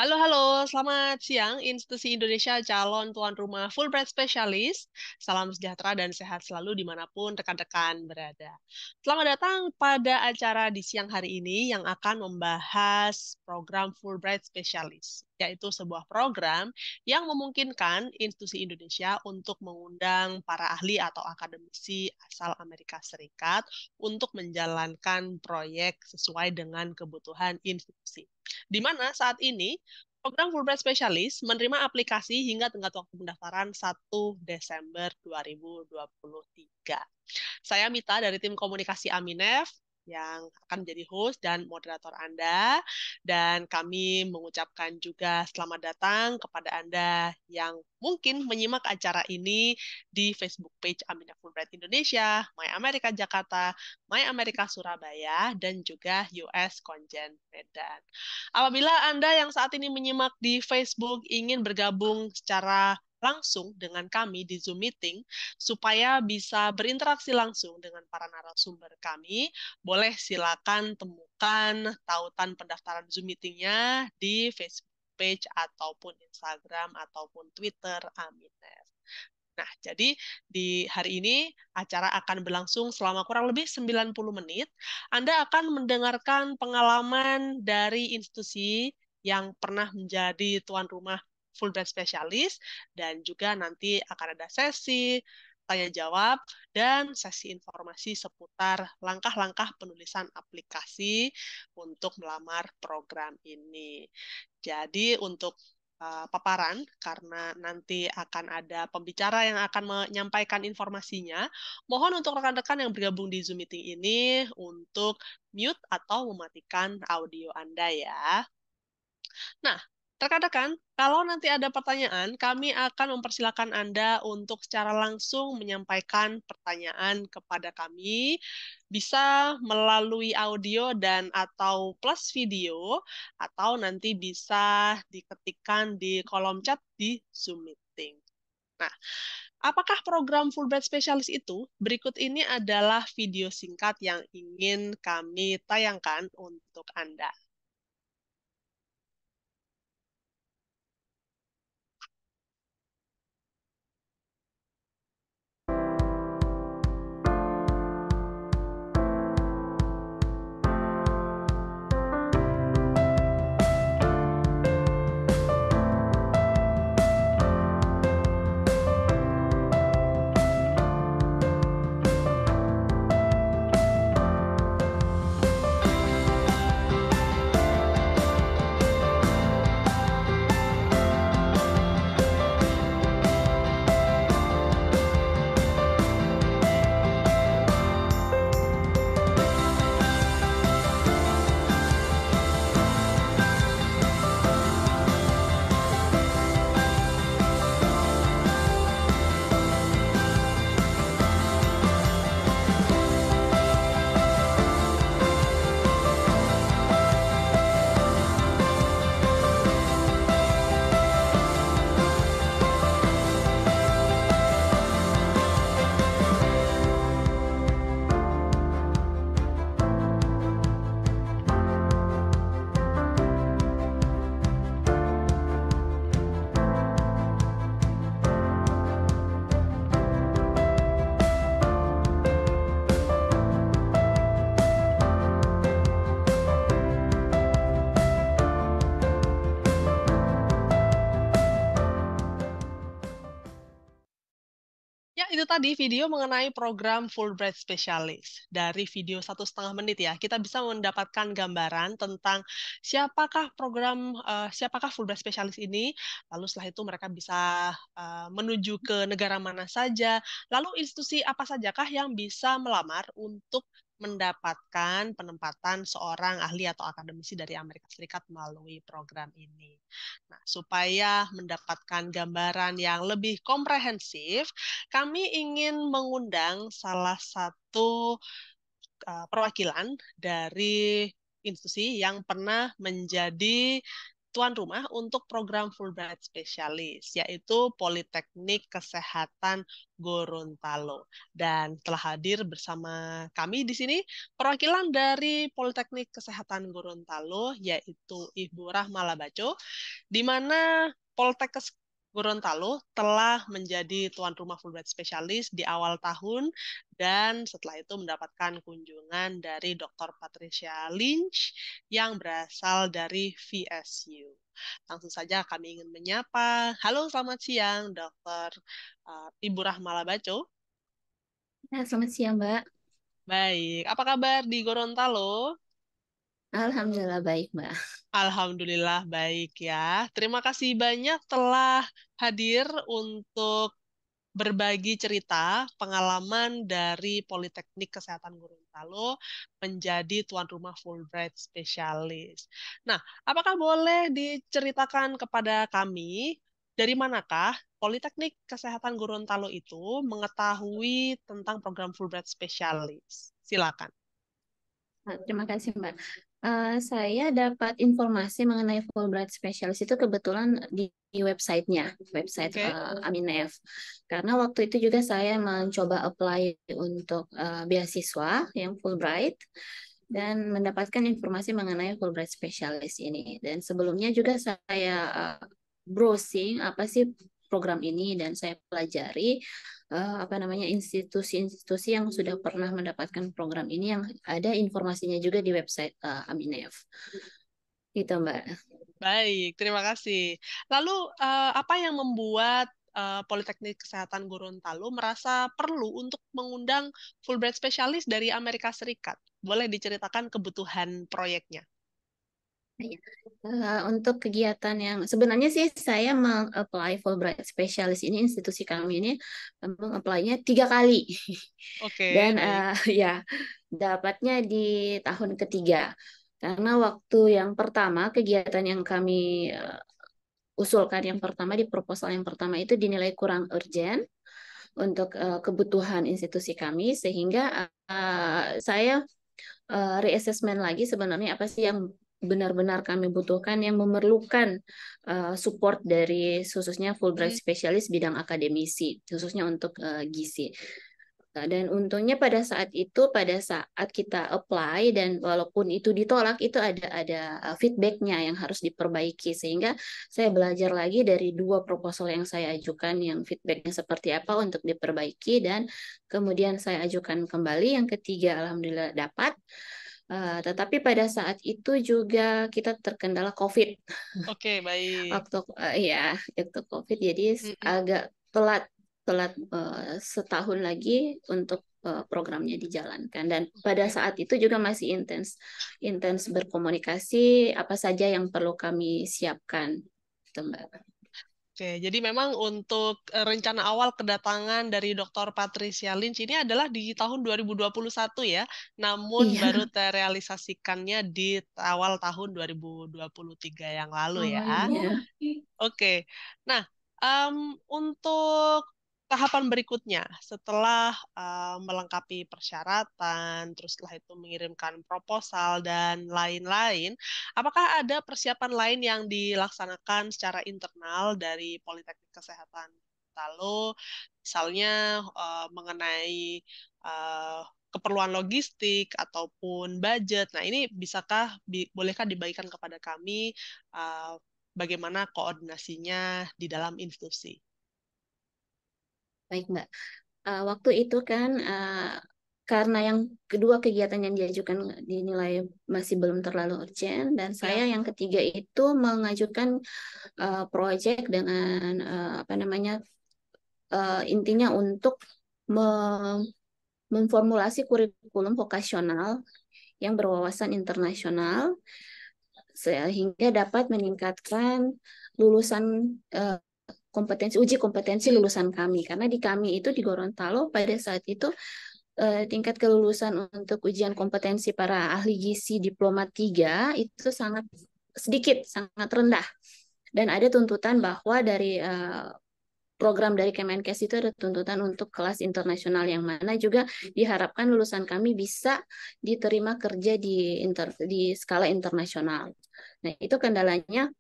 Halo, halo, selamat siang Institusi Indonesia calon tuan rumah Fulbright Specialist. Salam sejahtera dan sehat selalu dimanapun rekan-rekan berada. Selamat datang pada acara di siang hari ini yang akan membahas program Fulbright Specialist, yaitu sebuah program yang memungkinkan Institusi Indonesia untuk mengundang para ahli atau akademisi asal Amerika Serikat untuk menjalankan proyek sesuai dengan kebutuhan institusi. Di mana saat ini program Fulbright Specialist menerima aplikasi hingga tenggat waktu pendaftaran 1 Desember 2023. Saya Mita dari tim komunikasi Aminef yang akan menjadi host dan moderator Anda. Dan kami mengucapkan juga selamat datang kepada Anda yang mungkin menyimak acara ini di Facebook page Aminef Fulbright Indonesia, My America Jakarta, My America Surabaya, dan juga US Konjen Medan. Apabila Anda yang saat ini menyimak di Facebook ingin bergabung secara langsung dengan kami di Zoom meeting supaya bisa berinteraksi langsung dengan para narasumber kami, boleh silakan temukan tautan pendaftaran Zoom meetingnya di Facebook page ataupun Instagram ataupun Twitter Aminef. Nah, jadi di hari ini acara akan berlangsung selama kurang lebih 90 menit. Anda akan mendengarkan pengalaman dari institusi yang pernah menjadi tuan rumah Fulbright Specialist, dan juga nanti akan ada sesi tanya jawab dan sesi informasi seputar langkah-langkah penulisan aplikasi untuk melamar program ini. Jadi untuk paparan, karena nanti akan ada pembicara yang akan menyampaikan informasinya. Mohon untuk rekan-rekan yang bergabung di Zoom meeting ini untuk mute atau mematikan audio Anda ya. Nah, rekan-rekan, kalau nanti ada pertanyaan, kami akan mempersilakan Anda untuk secara langsung menyampaikan pertanyaan kepada kami, bisa melalui audio dan atau plus video, atau nanti bisa diketikkan di kolom chat di Zoom Meeting. Nah, apakah program Fulbright Specialist itu? Berikut ini adalah video singkat yang ingin kami tayangkan untuk Anda. Ya, itu tadi video mengenai program Fulbright Specialist. Dari video 1,5 menit ya, kita bisa mendapatkan gambaran tentang siapakah Fulbright Specialist ini, lalu setelah itu mereka bisa menuju ke negara mana saja, lalu institusi apa sajakah yang bisa melamar untuk mendapatkan penempatan seorang ahli atau akademisi dari Amerika Serikat melalui program ini. Nah, supaya mendapatkan gambaran yang lebih komprehensif, kami ingin mengundang salah satu perwakilan dari institusi yang pernah menjadi tuan rumah untuk program Fulbright Specialist, yaitu Politeknik Kesehatan Gorontalo. Dan telah hadir bersama kami di sini perwakilan dari Politeknik Kesehatan Gorontalo, yaitu Ibu Rahma Labaco, di mana Poltek Gorontalo telah menjadi tuan rumah Fulbright Specialist di awal tahun dan setelah itu mendapatkan kunjungan dari Dr. Patricia Lynch yang berasal dari VSU. Langsung saja kami ingin menyapa. Halo, selamat siang, Dr. Ibu Rahma Labaco. Ya, selamat siang, Mbak. Baik, apa kabar di Gorontalo? Alhamdulillah baik, Mbak. Alhamdulillah baik ya. Terima kasih banyak telah hadir untuk berbagi cerita pengalaman dari Politeknik Kesehatan Gorontalo menjadi tuan rumah Fulbright Specialist. Nah, apakah boleh diceritakan kepada kami dari manakah Politeknik Kesehatan Gorontalo itu mengetahui tentang program Fulbright Specialist? Silakan. Terima kasih, Mbak. Saya dapat informasi mengenai Fulbright Specialist itu kebetulan di websitenya, website Oke. Aminef. Karena waktu itu juga saya mencoba apply untuk beasiswa yang Fulbright dan mendapatkan informasi mengenai Fulbright Specialist ini. Dan sebelumnya juga saya browsing apa sih program ini dan saya pelajari apa namanya institusi-institusi yang sudah pernah mendapatkan program ini yang ada informasinya juga di website Aminef. Gitu, Mbak. Baik, terima kasih. Lalu, apa yang membuat Politeknik Kesehatan Gorontalo merasa perlu untuk mengundang Fulbright Specialist dari Amerika Serikat? Boleh diceritakan kebutuhan proyeknya? Iya. Untuk kegiatan yang sebenarnya sih saya meng-apply Fulbright Specialist ini institusi kami ini memang apply-nya 3 kali dan Oke, baik. ya dapatnya di tahun ketiga karena waktu yang pertama kegiatan yang kami usulkan yang pertama di proposal yang pertama itu dinilai kurang urgent untuk kebutuhan institusi kami sehingga saya reassessment lagi sebenarnya apa sih yang benar-benar kami butuhkan yang memerlukan support dari khususnya Fulbright Hmm, Specialist bidang akademisi khususnya untuk gizi. Dan untungnya pada saat kita apply dan walaupun itu ditolak itu ada feedbacknya yang harus diperbaiki sehingga saya belajar lagi dari 2 proposal yang saya ajukan yang feedbacknya seperti apa untuk diperbaiki dan kemudian saya ajukan kembali yang ketiga alhamdulillah dapat. Tetapi pada saat itu juga kita terkendala COVID. oke, baik. Waktu ya itu COVID jadi Mm-mm. agak telat telat setahun lagi untuk programnya dijalankan dan pada Oke. saat itu juga masih intens intens berkomunikasi apa saja yang perlu kami siapkan. Gitu, Mbak. Oke, jadi memang untuk rencana awal kedatangan dari Dr. Patricia Lynch ini adalah di tahun 2021 ya, namun baru Iya. terrealisasikannya di awal tahun 2023 yang lalu Oh ya. iya. Oke, nah untuk tahapan berikutnya setelah melengkapi persyaratan, terus setelah itu mengirimkan proposal dan lain-lain, apakah ada persiapan lain yang dilaksanakan secara internal dari Politeknik Kesehatan Gorontalo, misalnya mengenai eh, keperluan logistik ataupun budget. Nah, ini bolehkah dibagikan kepada kami eh, bagaimana koordinasinya di dalam institusi? Baik, Mbak. Waktu itu kan karena yang kedua kegiatan yang diajukan dinilai masih belum terlalu urgent dan saya Ya. yang ketiga itu mengajukan proyek dengan apa namanya intinya untuk me- memformulasi kurikulum vokasional yang berwawasan internasional sehingga dapat meningkatkan lulusan uji kompetensi Hmm, lulusan kami karena di kami itu di Gorontalo pada saat itu tingkat kelulusan untuk ujian kompetensi para ahli gizi diploma 3 itu sangat sedikit, sangat rendah. Dan ada tuntutan bahwa dari program dari Kemenkes itu ada tuntutan untuk kelas internasional yang mana juga diharapkan lulusan kami bisa diterima kerja di skala internasional. Nah, itu kendalanya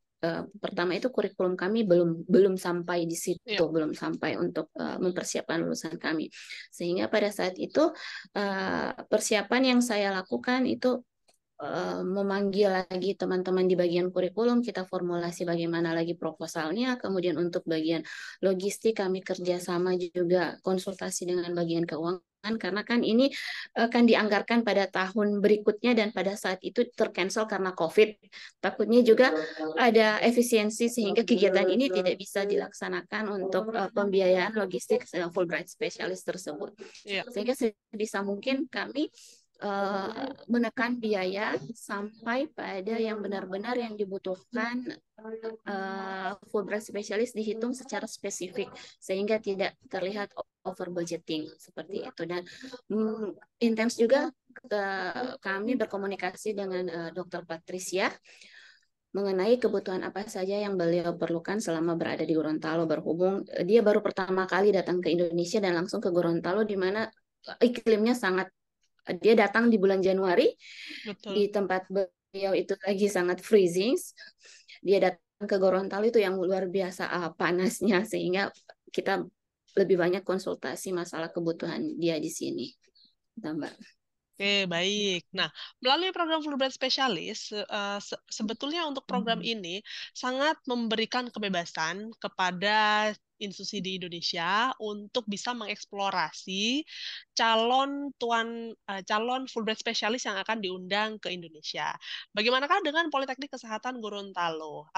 pertama itu kurikulum kami belum sampai di Iya. situ, belum sampai untuk mempersiapkan lulusan kami. Sehingga pada saat itu persiapan yang saya lakukan itu memanggil lagi teman-teman di bagian kurikulum, kita formulasi bagaimana lagi proposalnya, kemudian untuk bagian logistik kami kerjasama juga konsultasi dengan bagian keuangan, karena kan ini akan dianggarkan pada tahun berikutnya dan pada saat itu tercancel karena COVID. Takutnya juga ada efisiensi sehingga kegiatan ini tidak bisa dilaksanakan untuk pembiayaan logistik Fulbright Specialist tersebut. Iya. Sehingga sebisa mungkin kami menekan biaya sampai pada yang benar-benar yang dibutuhkan Fulbright Specialist dihitung secara spesifik sehingga tidak terlihat over budgeting seperti itu. Dan intens juga kami berkomunikasi dengan Dr. Patricia mengenai kebutuhan apa saja yang beliau perlukan selama berada di Gorontalo, berhubung dia baru pertama kali datang ke Indonesia dan langsung ke Gorontalo di mana iklimnya sangat, dia datang di bulan Januari, Betul. di tempat beliau itu lagi sangat freezing. Dia datang ke Gorontalo itu yang luar biasa panasnya, sehingga kita lebih banyak konsultasi masalah kebutuhan dia di sini. Mbak. Oke, baik. Nah, melalui program Fulbright Specialist, sebetulnya untuk program ini sangat memberikan kebebasan kepada institusi di Indonesia untuk bisa mengeksplorasi calon Fulbright Specialist yang akan diundang ke Indonesia. Bagaimanakah dengan Politeknik Kesehatan Gorontalo?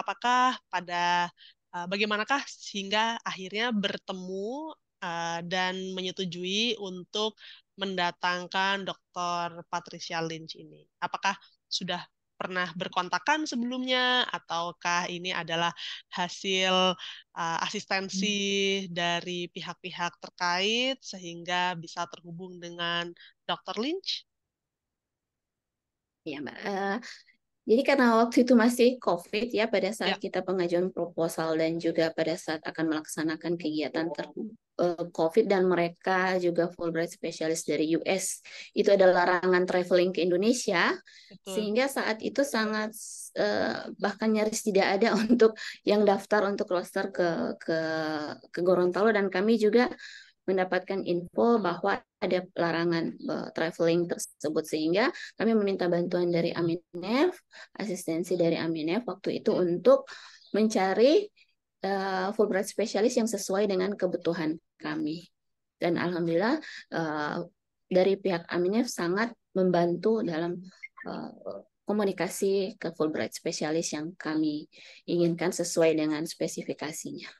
Bagaimanakah sehingga akhirnya bertemu dan menyetujui untuk mendatangkan Dr. Patricia Lynch ini? Apakah sudah pernah berkontakan sebelumnya, ataukah ini adalah hasil asistensi dari pihak-pihak terkait sehingga bisa terhubung dengan Dr. Lynch? Ya, Mbak. Jadi karena waktu itu masih COVID ya, pada saat Ya, kita pengajuan proposal dan juga pada saat akan melaksanakan kegiatan COVID, dan mereka juga Fulbright Specialist dari US, itu ada larangan traveling ke Indonesia, betul. sehingga saat itu sangat bahkan nyaris tidak ada untuk yang daftar untuk roster ke Gorontalo, dan kami juga mendapatkan info bahwa ada larangan traveling tersebut, sehingga kami meminta bantuan dari Aminef, asistensi dari Aminef waktu itu Hmm. untuk mencari Fulbright Specialist yang sesuai dengan kebutuhan kami. Dan alhamdulillah dari pihak Aminef sangat membantu dalam komunikasi ke Fulbright Specialist yang kami inginkan sesuai dengan spesifikasinya.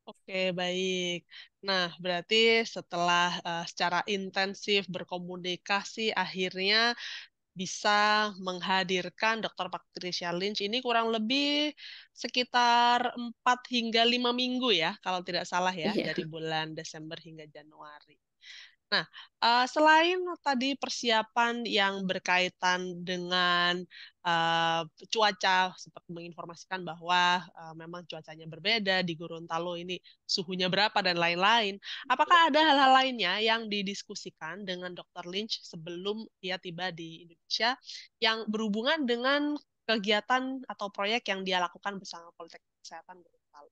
Oke, baik. Nah, berarti setelah secara intensif berkomunikasi, akhirnya bisa menghadirkan Dr. Patricia Lynch ini kurang lebih sekitar 4 hingga 5 minggu ya, kalau tidak salah ya, Iya. dari bulan Desember hingga Januari. Nah, selain tadi persiapan yang berkaitan dengan uh, cuaca, seperti menginformasikan bahwa memang cuacanya berbeda di Gorontalo ini, suhunya berapa dan lain-lain. Apakah ada hal-hal lainnya yang didiskusikan dengan Dr. Lynch sebelum ia tiba di Indonesia yang berhubungan dengan kegiatan atau proyek yang dia lakukan bersama Politeknik Kesehatan Gorontalo?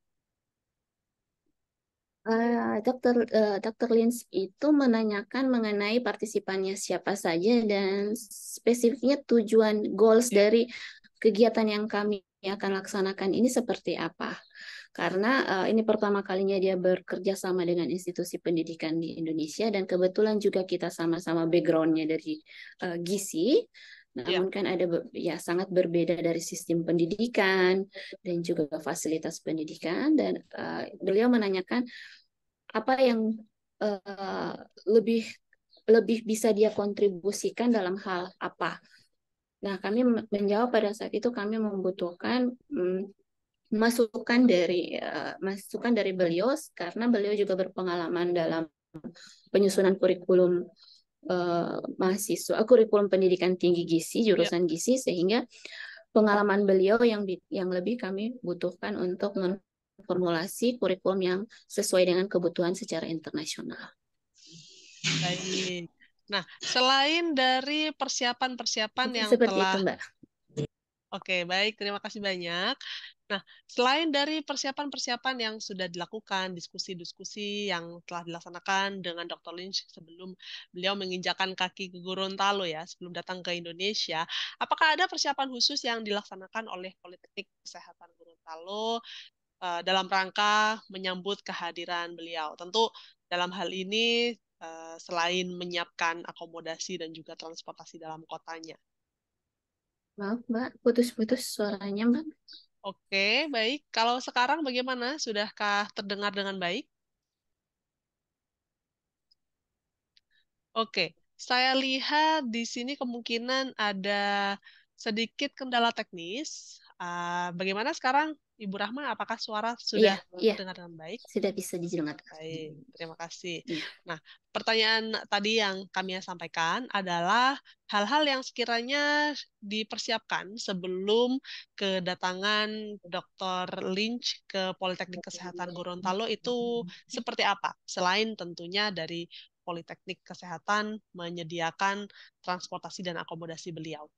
Dokter Lins itu menanyakan mengenai partisipannya siapa saja dan spesifiknya tujuan goals Ya, dari kegiatan yang kami akan laksanakan ini seperti apa. Karena ini pertama kalinya dia bekerja sama dengan institusi pendidikan di Indonesia, dan kebetulan juga kita sama-sama backgroundnya dari gizi. ya. Namun kan ada ya sangat berbeda dari sistem pendidikan dan juga fasilitas pendidikan, dan beliau menanyakan apa yang uh, lebih lebih bisa dia kontribusikan dalam hal apa. Nah, kami menjawab pada saat itu kami membutuhkan masukan dari beliau, karena beliau juga berpengalaman dalam penyusunan kurikulum kurikulum pendidikan tinggi gizi, Ya. jurusan gizi, sehingga pengalaman beliau yang lebih kami butuhkan untuk formulasi kurikulum yang sesuai dengan kebutuhan secara internasional. Baik. Nah, selain dari persiapan-persiapan Mungkin yang seperti itu, telah, Mbak. oke, baik, terima kasih banyak. Nah, selain dari persiapan-persiapan yang sudah dilakukan, diskusi-diskusi yang telah dilaksanakan dengan Dr. Lynch sebelum beliau menginjakan kaki ke Gorontalo ya, sebelum datang ke Indonesia, apakah ada persiapan khusus yang dilaksanakan oleh Politeknik Kesehatan Gorontalo dalam rangka menyambut kehadiran beliau? Tentu dalam hal ini selain menyiapkan akomodasi dan juga transportasi dalam kotanya. Maaf, Mbak, putus-putus suaranya, Mbak. Oke, baik. Kalau sekarang bagaimana? Sudahkah terdengar dengan baik? Oke, saya lihat di sini kemungkinan ada sedikit kendala teknis. Bagaimana sekarang, Ibu Rahma? Apakah suara Iya, sudah iya, terdengar dengan baik? sudah bisa dijelaskan. Baik, terima kasih. Iya. Nah, pertanyaan tadi yang kami sampaikan adalah hal-hal yang sekiranya dipersiapkan sebelum kedatangan Dr. Lynch ke Politeknik Kesehatan Gorontalo itu seperti apa? Selain tentunya dari Politeknik Kesehatan menyediakan transportasi dan akomodasi beliau.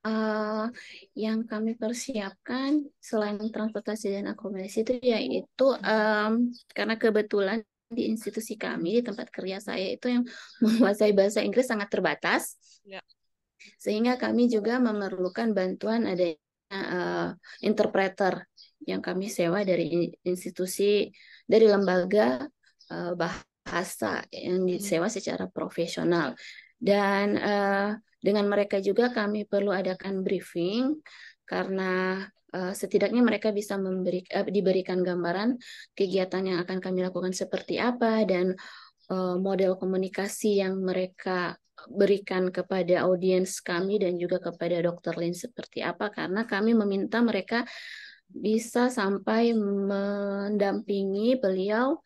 Eh, yang kami persiapkan selain transportasi dan akomodasi itu yaitu karena kebetulan di institusi kami di tempat kerja saya itu yang menguasai bahasa Inggris sangat terbatas, Ya. sehingga kami juga memerlukan bantuan adanya interpreter yang kami sewa dari institusi dari lembaga bahasa yang Mhm. disewa secara profesional. Dan dengan mereka juga kami perlu adakan briefing karena setidaknya mereka bisa diberikan gambaran kegiatan yang akan kami lakukan seperti apa dan model komunikasi yang mereka berikan kepada audiens kami dan juga kepada Dokter Lin seperti apa karena kami meminta mereka bisa sampai mendampingi beliau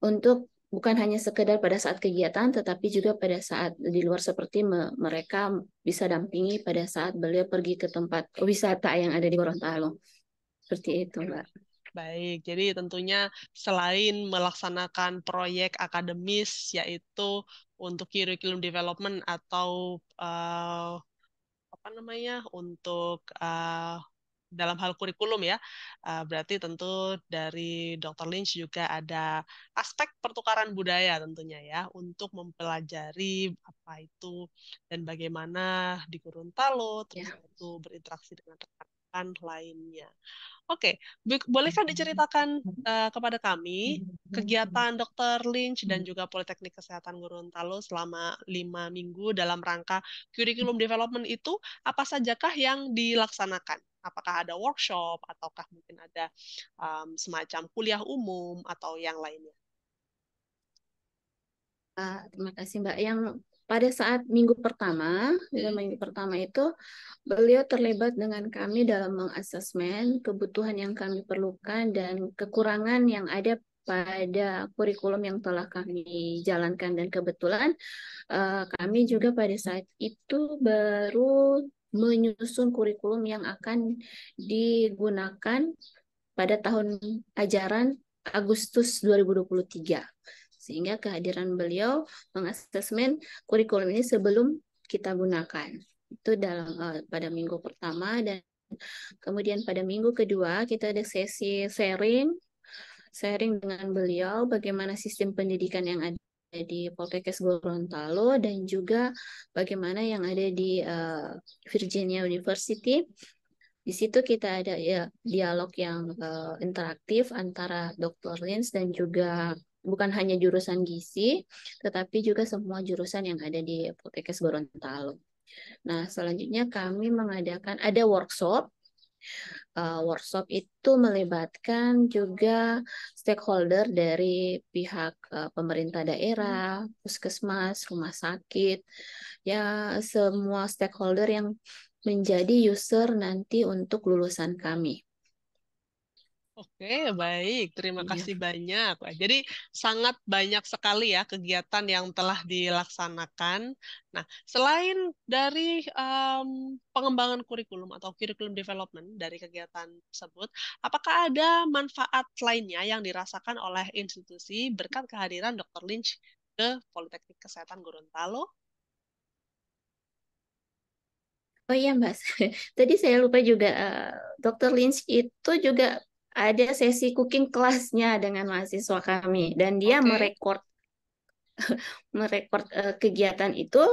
untuk bukan hanya sekedar pada saat kegiatan tetapi juga pada saat di luar seperti mereka bisa dampingi pada saat beliau pergi ke tempat wisata yang ada di Gorontalo. Seperti itu, Mbak. Baik, jadi tentunya selain melaksanakan proyek akademis, yaitu untuk curriculum development atau apa namanya, untuk dalam hal kurikulum ya, berarti tentu dari Dr. Lynch juga ada aspek pertukaran budaya tentunya ya, untuk mempelajari apa itu dan bagaimana di Gorontalo, terus Ya. itu berinteraksi dengan rekan-rekan lainnya. Oke, bolehkah diceritakan kepada kami kegiatan Dr. Lynch dan juga Politeknik Kesehatan Gorontalo selama 5 minggu dalam rangka curriculum development itu apa sajakah yang dilaksanakan? Apakah ada workshop ataukah mungkin ada semacam kuliah umum atau yang lainnya? Terima kasih Mbak. Yang pada saat Hmm. minggu pertama itu beliau terlibat dengan kami dalam mengasesmen kebutuhan yang kami perlukan dan kekurangan yang ada pada kurikulum yang telah kami jalankan dan kebetulan kami juga pada saat itu baru menyusun kurikulum yang akan digunakan pada tahun ajaran Agustus 2023. Sehingga kehadiran beliau mengasesmen kurikulum ini sebelum kita gunakan. Itu pada minggu pertama dan kemudian pada minggu kedua kita ada sesi sharing dengan beliau bagaimana sistem pendidikan yang ada di Poltekkes Gorontalo dan juga bagaimana yang ada di Virginia University. Di situ kita ada ya dialog yang interaktif antara Dr. Lins dan juga bukan hanya jurusan gizi, tetapi juga semua jurusan yang ada di Poltekkes Gorontalo. Nah, selanjutnya kami mengadakan ada workshop. Workshop itu melibatkan juga stakeholder dari pihak pemerintah daerah, puskesmas, rumah sakit, ya semua stakeholder yang menjadi user nanti untuk lulusan kami. Oke, baik. Terima Iya. kasih banyak. Wah, jadi sangat banyak sekali ya kegiatan yang telah dilaksanakan. Nah, selain dari pengembangan kurikulum atau curriculum development dari kegiatan tersebut, apakah ada manfaat lainnya yang dirasakan oleh institusi berkat kehadiran Dr. Lynch ke Politeknik Kesehatan Gorontalo? Oh iya Mbak, tadi saya lupa juga Dr. Lynch itu juga ada sesi cooking kelasnya dengan mahasiswa kami dan dia Oke. merekord kegiatan itu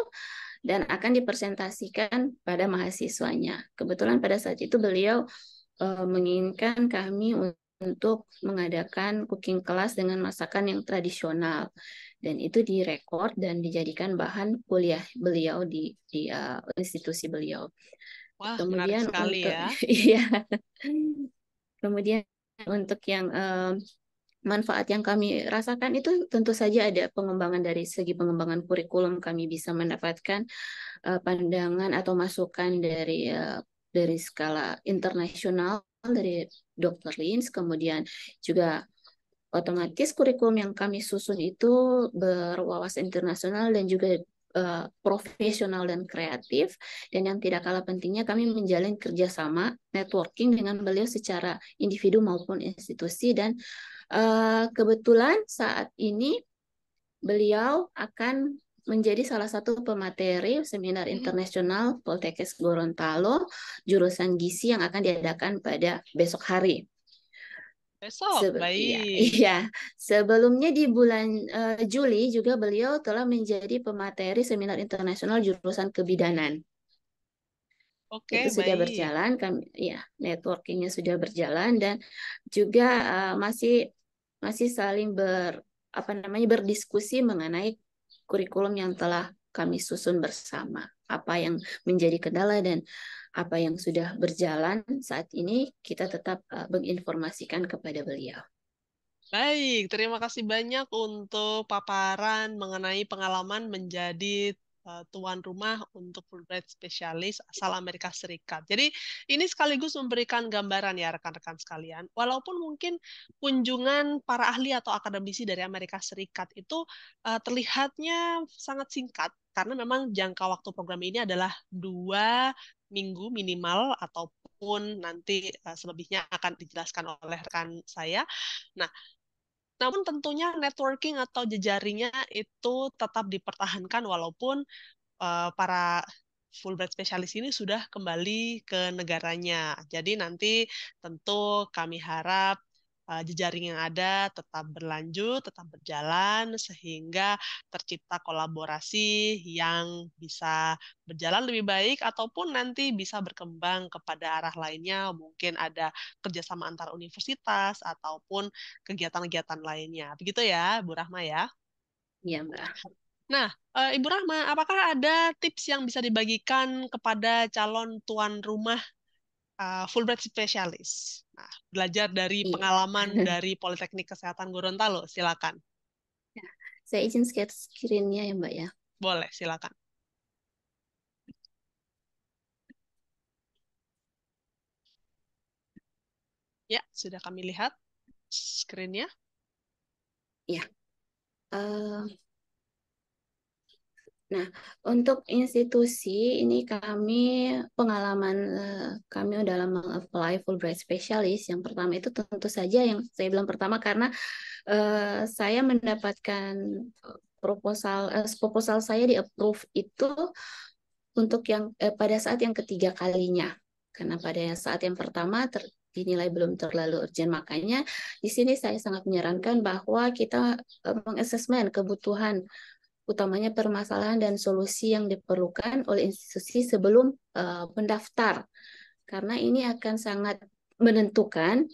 dan akan dipresentasikan pada mahasiswanya. Kebetulan pada saat itu beliau menginginkan kami untuk mengadakan cooking class dengan masakan yang tradisional dan itu direkod dan dijadikan bahan kuliah beliau di institusi beliau. Wah, menarik Kemudian sekali untuk ya. iya, kemudian untuk yang manfaat yang kami rasakan itu tentu saja ada pengembangan dari segi pengembangan kurikulum kami bisa mendapatkan pandangan atau masukan dari skala internasional dari Dr. Lins, kemudian juga otomatis kurikulum yang kami susun itu berwawasan internasional dan juga profesional dan kreatif. Dan yang tidak kalah pentingnya kami menjalin kerjasama networking dengan beliau secara individu maupun institusi. Dan kebetulan saat ini beliau akan menjadi salah satu pemateri seminar Mhm. internasional Poltekkes Gorontalo jurusan gizi yang akan diadakan pada besok hari. Besok, Iya, baik. iya. Sebelumnya di bulan Juli juga beliau telah menjadi pemateri seminar internasional jurusan kebidanan. Itu Oke, sudah baik. berjalan, kami ya networkingnya sudah berjalan dan juga masih masih saling apa namanya berdiskusi mengenai kurikulum yang telah kami susun bersama. Apa yang menjadi kendala dan apa yang sudah berjalan saat ini kita tetap menginformasikan kepada beliau. Baik, terima kasih banyak untuk paparan mengenai pengalaman menjadi tuan rumah untuk Fulbright spesialis asal Amerika Serikat. Jadi ini sekaligus memberikan gambaran ya rekan-rekan sekalian. Walaupun mungkin kunjungan para ahli atau akademisi dari Amerika Serikat itu terlihatnya sangat singkat karena memang jangka waktu program ini adalah 2 minggu minimal ataupun nanti selebihnya akan dijelaskan oleh rekan saya. Nah, namun tentunya networking atau jejaringnya itu tetap dipertahankan walaupun para Fulbright spesialis ini sudah kembali ke negaranya. Jadi nanti tentu kami harap jejaring yang ada tetap berlanjut, tetap berjalan, sehingga tercipta kolaborasi yang bisa berjalan lebih baik, ataupun nanti bisa berkembang kepada arah lainnya, mungkin ada kerjasama antar universitas, ataupun kegiatan-kegiatan lainnya. Begitu ya, Bu Rahma ya? Ya, Mbak. Nah, Ibu Rahma, apakah ada tips yang bisa dibagikan kepada calon tuan rumah Fulbright Specialist? Nah, belajar dari Iya. pengalaman dari Politeknik Kesehatan Gorontalo, silakan. Saya izin share screen-nya ya, Mbak ya. Boleh, silakan. Ya, sudah kami lihat screen-nya. Ya. Nah, untuk institusi ini pengalaman kami dalam meng-apply Fulbright Specialist yang pertama itu tentu saja yang saya bilang pertama karena saya mendapatkan proposal saya di approve itu untuk yang pada saat yang ketiga kalinya. Karena pada saat yang pertama dinilai belum terlalu urgent, makanya di sini saya sangat menyarankan bahwa kita mengasesmen kebutuhan utamanya permasalahan dan solusi yang diperlukan oleh institusi sebelum mendaftar. Karena ini akan sangat menentukan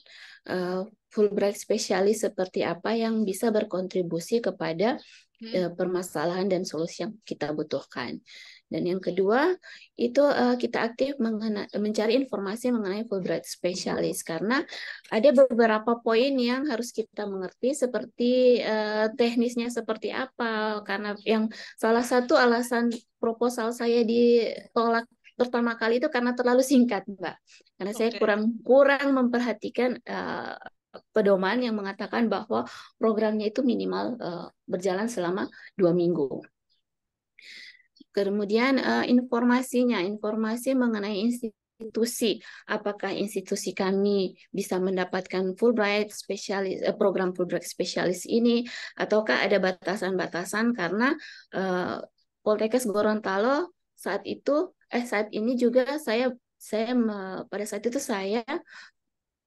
Fulbright spesialis seperti apa yang bisa berkontribusi kepada Hmm. permasalahan dan solusi yang kita butuhkan. Dan yang kedua, itu kita aktif mencari informasi mengenai Fulbright Specialist karena ada beberapa poin yang harus kita mengerti seperti teknisnya seperti apa. Karena yang salah satu alasan proposal saya ditolak pertama kali itu karena terlalu singkat, Mbak. Karena saya Oke. kurang memperhatikan pedoman yang mengatakan bahwa programnya itu minimal berjalan selama 2 minggu. Kemudian informasi mengenai institusi, apakah institusi kami bisa mendapatkan Fulbright spesialis, program Fulbright spesialis ini, ataukah ada batasan-batasan karena Poltekkes Gorontalo saat itu saat ini juga pada saat itu saya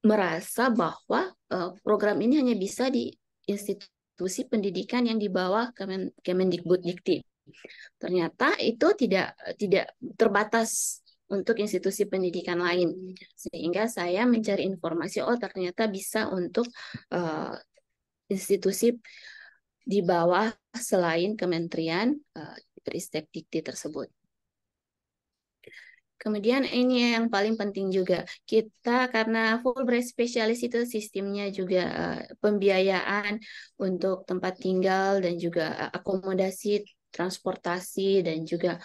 merasa bahwa program ini hanya bisa di institusi pendidikan yang di bawah Kemendikbuddikti. Ternyata itu tidak tidak terbatas untuk institusi pendidikan lain, sehingga saya mencari informasi, oh ternyata bisa untuk uh, institusi di bawah selain Kementerian Ristek Dikti tersebut. Kemudian ini yang paling penting juga, kita karena Fulbright Specialist itu sistemnya juga pembiayaan untuk tempat tinggal dan juga akomodasi, transportasi, dan juga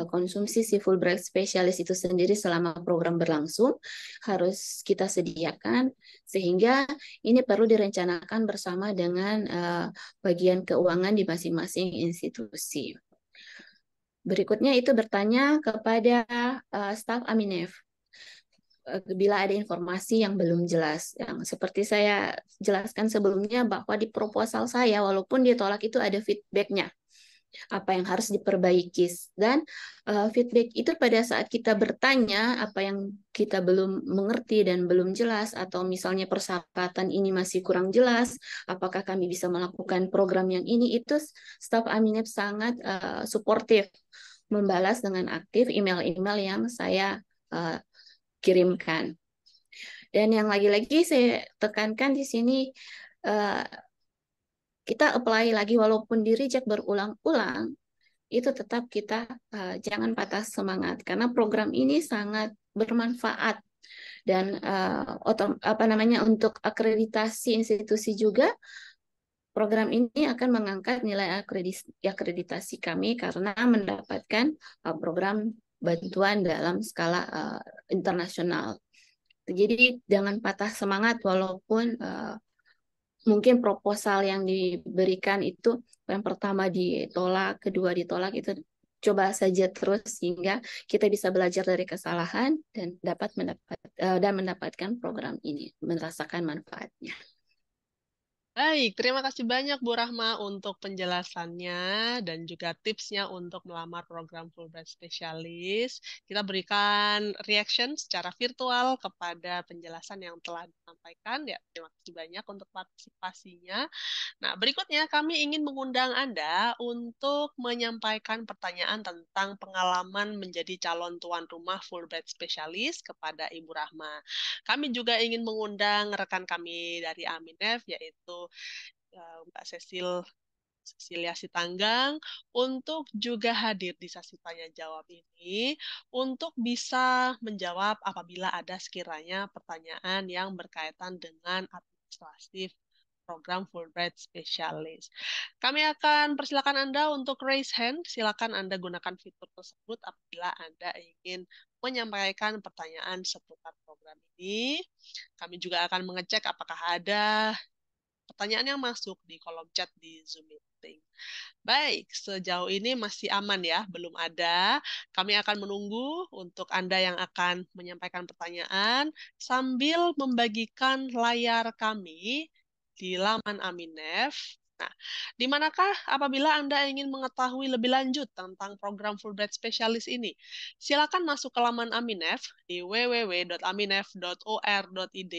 konsumsi si Fulbright Specialist itu sendiri selama program berlangsung harus kita sediakan, sehingga ini perlu direncanakan bersama dengan bagian keuangan di masing-masing institusi. Berikutnya itu bertanya kepada staf Aminef bila ada informasi yang belum jelas. Yang seperti saya jelaskan sebelumnya bahwa di proposal saya walaupun ditolak itu ada feedbacknya apa yang harus diperbaiki, dan feedback itu pada saat kita bertanya apa yang kita belum mengerti dan belum jelas, atau misalnya persyaratan ini masih kurang jelas, apakah kami bisa melakukan program yang ini, itu staf Aminef sangat suportif, membalas dengan aktif email-email yang saya kirimkan. Dan yang lagi-lagi saya tekankan di sini, kita apply lagi walaupun di reject berulang-ulang, itu tetap kita jangan patah semangat, karena program ini sangat bermanfaat, dan untuk akreditasi institusi juga program ini akan mengangkat nilai akreditasi kami karena mendapatkan program bantuan dalam skala internasional. Jadi jangan patah semangat walaupun mungkin proposal yang diberikan itu yang pertama ditolak, kedua ditolak, itu coba saja terus sehingga kita bisa belajar dari kesalahan dan mendapatkan program ini, merasakan manfaatnya. Baik, terima kasih banyak Bu Rahma untuk penjelasannya dan juga tipsnya untuk melamar program Fulbright Specialist. Kita berikan reaction secara virtual kepada penjelasan yang telah disampaikan. Ya, terima kasih banyak untuk partisipasinya. Nah, berikutnya kami ingin mengundang Anda untuk menyampaikan pertanyaan tentang pengalaman menjadi calon tuan rumah Fulbright Specialist kepada Ibu Rahma. Kami juga ingin mengundang rekan kami dari Aminef, yaitu Mbak Cecilia Sitanggang, untuk juga hadir di sesi tanya jawab ini untuk bisa menjawab apabila ada sekiranya pertanyaan yang berkaitan dengan administratif program Fulbright Specialist. Kami akan persilakan Anda untuk raise hand. Silakan Anda gunakan fitur tersebut apabila Anda ingin menyampaikan pertanyaan seputar program ini. Kami juga akan mengecek apakah ada pertanyaan yang masuk di kolom chat di Zoom Meeting. Baik, sejauh ini masih aman ya, belum ada. Kami akan menunggu untuk Anda yang akan menyampaikan pertanyaan sambil membagikan layar kami di laman Aminef. Nah, di manakah apabila Anda ingin mengetahui lebih lanjut tentang program Fulbright Specialist ini? Silakan masuk ke laman Aminef di www.aminef.or.id.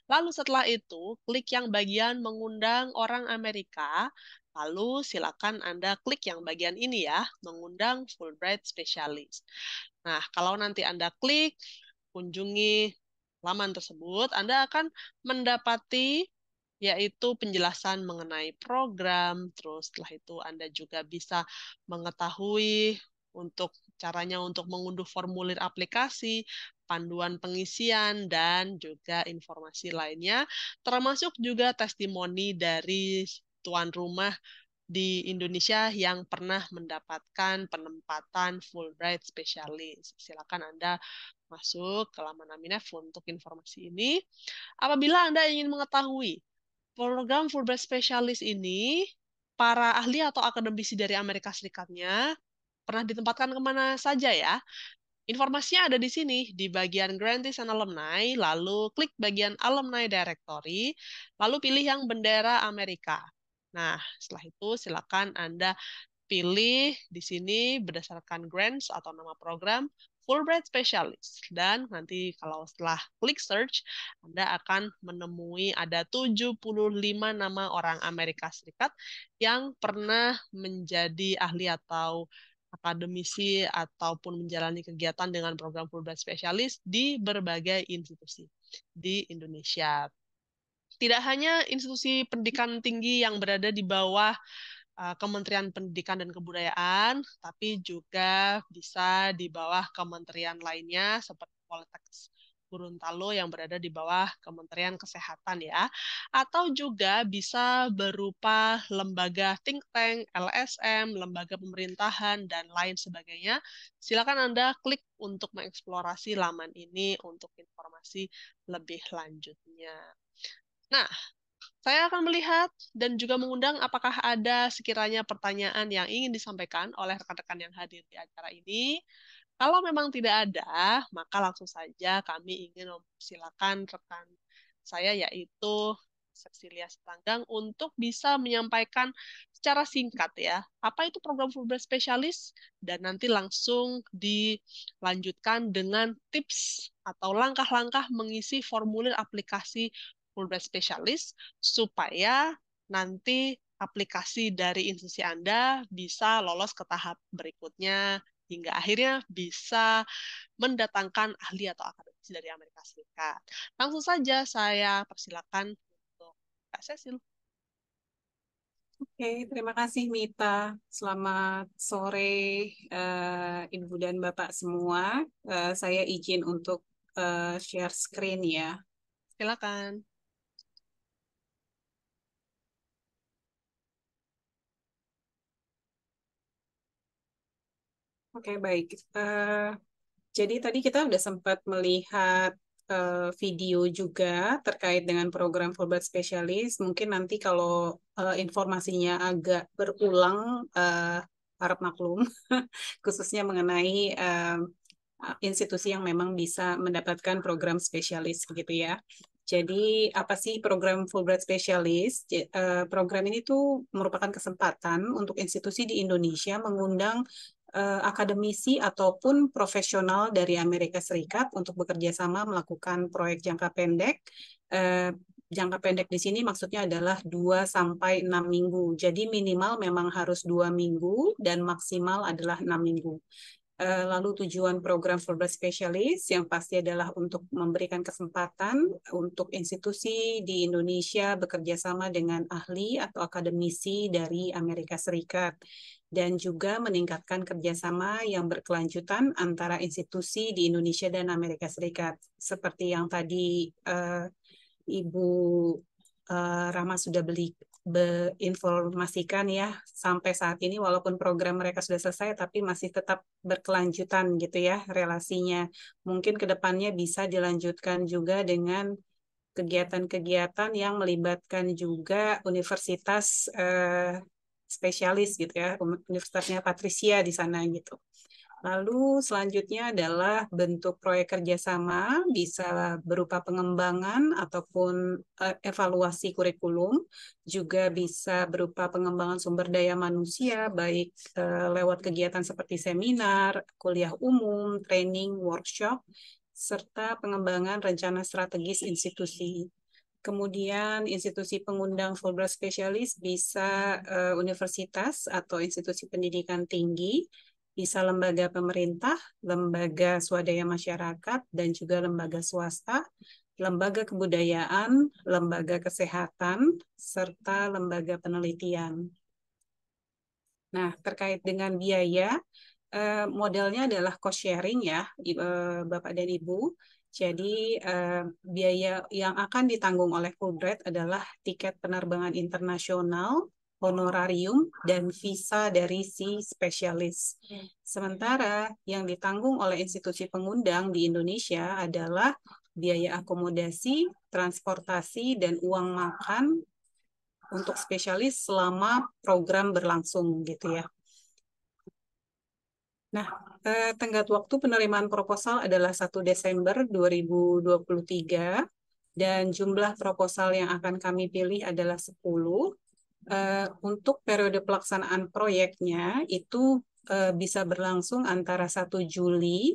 Lalu setelah itu, klik yang bagian mengundang orang Amerika. Lalu silakan Anda klik yang bagian ini ya, mengundang Fulbright Specialist. Nah, kalau nanti Anda klik, kunjungi laman tersebut, Anda akan mendapati yaitu penjelasan mengenai program, terus setelah itu Anda juga bisa mengetahui untuk caranya untuk mengunduh formulir aplikasi, panduan pengisian, dan juga informasi lainnya, termasuk juga testimoni dari tuan rumah di Indonesia yang pernah mendapatkan penempatan Fulbright Specialist. Silakan Anda masuk ke laman Aminef untuk informasi ini. Apabila Anda ingin mengetahui program Fulbright Specialist ini, para ahli atau akademisi dari Amerika Serikatnya pernah ditempatkan kemana saja ya? Informasinya ada di sini, di bagian Grantees and Alumni, lalu klik bagian Alumni Directory, lalu pilih yang bendera Amerika. Nah, setelah itu silakan Anda pilih di sini berdasarkan grants atau nama program, Fulbright Specialist. Dan nanti kalau setelah klik search, Anda akan menemui ada 75 nama orang Amerika Serikat yang pernah menjadi ahli atau akademisi ataupun menjalani kegiatan dengan program Fulbright Specialist di berbagai institusi di Indonesia. Tidak hanya institusi pendidikan tinggi yang berada di bawah Kementerian Pendidikan dan Kebudayaan, tapi juga bisa di bawah kementerian lainnya seperti Poltekkes Gorontalo yang berada di bawah Kementerian Kesehatan ya, atau juga bisa berupa lembaga think tank, LSM, lembaga pemerintahan dan lain sebagainya. Silakan Anda klik untuk mengeksplorasi laman ini untuk informasi lebih lanjutnya. Nah, saya akan melihat dan juga mengundang apakah ada sekiranya pertanyaan yang ingin disampaikan oleh rekan-rekan yang hadir di acara ini. Kalau memang tidak ada, maka langsung saja kami ingin mempersilakan rekan saya yaitu Cecilia Sitanggang untuk bisa menyampaikan secara singkat ya, apa itu program Fulbright Specialist dan nanti langsung dilanjutkan dengan tips atau langkah-langkah mengisi formulir aplikasi Fulbright Specialist supaya nanti aplikasi dari institusi Anda bisa lolos ke tahap berikutnya hingga akhirnya bisa mendatangkan ahli atau akademisi dari Amerika Serikat. Langsung saja saya persilakan untuk Kak Cecil. Oke, terima kasih Mita. Selamat sore Ibu dan Bapak semua. Saya izin untuk share screen ya. Silakan. Oke, baik. Jadi tadi kita udah sempat melihat video juga terkait dengan program Fulbright Specialist. Mungkin nanti kalau informasinya agak berulang, harap maklum, khususnya mengenai institusi yang memang bisa mendapatkan program spesialis begitu ya. Jadi apa sih program Fulbright Specialist? Program ini tuh merupakan kesempatan untuk institusi di Indonesia mengundang akademisi ataupun profesional dari Amerika Serikat untuk bekerja sama melakukan proyek jangka pendek. Jangka pendek di sini maksudnya adalah 2 sampai 6 minggu. Jadi minimal memang harus 2 minggu dan maksimal adalah 6 minggu. Lalu tujuan program Fulbright Specialist yang pasti adalah untuk memberikan kesempatan untuk institusi di Indonesia bekerja sama dengan ahli atau akademisi dari Amerika Serikat dan juga meningkatkan kerjasama yang berkelanjutan antara institusi di Indonesia dan Amerika Serikat. Seperti yang tadi Ibu Rama sudah berinformasikan ya, sampai saat ini walaupun program mereka sudah selesai tapi masih tetap berkelanjutan gitu ya relasinya. Mungkin ke depannya bisa dilanjutkan juga dengan kegiatan-kegiatan yang melibatkan juga universitas spesialis gitu ya, Universitasnya Patricia di sana gitu. Lalu selanjutnya adalah bentuk proyek kerjasama, bisa berupa pengembangan ataupun evaluasi kurikulum, juga bisa berupa pengembangan sumber daya manusia, baik lewat kegiatan seperti seminar, kuliah umum, training, workshop, serta pengembangan rencana strategis institusi. Kemudian institusi pengundang Fulbright Specialist bisa universitas atau institusi pendidikan tinggi, bisa lembaga pemerintah, lembaga swadaya masyarakat, dan juga lembaga swasta, lembaga kebudayaan, lembaga kesehatan, serta lembaga penelitian. Nah, terkait dengan biaya, modelnya adalah cost sharing ya, Bapak dan Ibu. Jadi biaya yang akan ditanggung oleh Fulbright adalah tiket penerbangan internasional, honorarium, dan visa dari si spesialis. Sementara yang ditanggung oleh institusi pengundang di Indonesia adalah biaya akomodasi, transportasi, dan uang makan untuk spesialis selama program berlangsung gitu ya. Nah, tenggat waktu penerimaan proposal adalah 1 Desember 2023 dan jumlah proposal yang akan kami pilih adalah 10. Untuk periode pelaksanaan proyeknya itu bisa berlangsung antara 1 Juli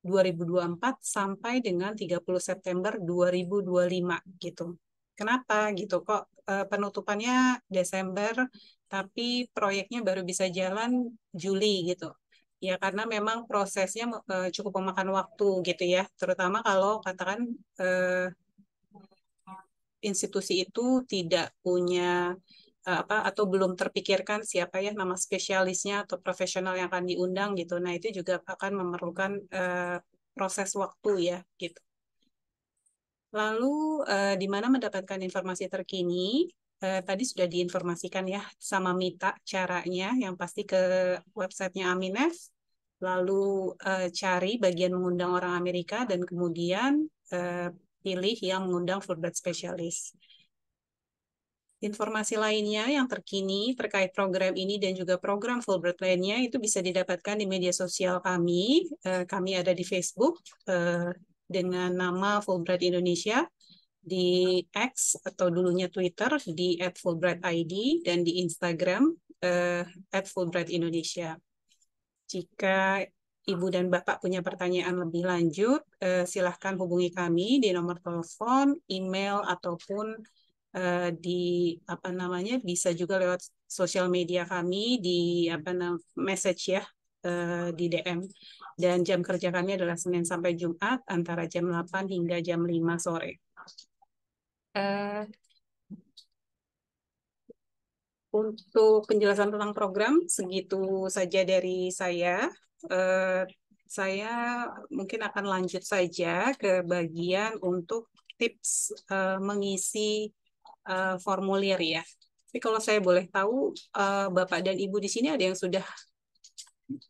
2024 sampai dengan 30 September 2025 gitu. Kenapa gitu? Kok penutupannya Desember tapi proyeknya baru bisa jalan Juli gitu. Ya karena memang prosesnya cukup memakan waktu gitu ya, terutama kalau katakan institusi itu tidak punya apa atau belum terpikirkan siapa ya nama spesialisnya atau profesional yang akan diundang gitu. Nah, itu juga akan memerlukan proses waktu ya gitu. Lalu di mana mendapatkan informasi terkini? Tadi sudah diinformasikan ya sama Mita caranya, yang pasti ke websitenya Aminef, lalu cari bagian mengundang orang Amerika dan kemudian pilih yang mengundang Fulbright Specialist. Informasi lainnya yang terkini terkait program ini dan juga program Fulbright lainnya itu bisa didapatkan di media sosial kami. Kami ada di Facebook dengan nama Fulbright Indonesia, di X atau dulunya Twitter di @fulbrightid, dan di Instagram @fulbrightindonesia. Jika Ibu dan Bapak punya pertanyaan lebih lanjut, silahkan hubungi kami di nomor telepon, email, ataupun di apa namanya bisa juga lewat sosial media kami di message ya, di DM. Dan jam kerja kami adalah Senin sampai Jumat antara jam 8 hingga jam 5 sore. Untuk penjelasan tentang program segitu saja dari saya. Saya mungkin akan lanjut saja ke bagian untuk tips mengisi formulir ya. Tapi kalau saya boleh tahu, Bapak dan Ibu di sini ada yang sudah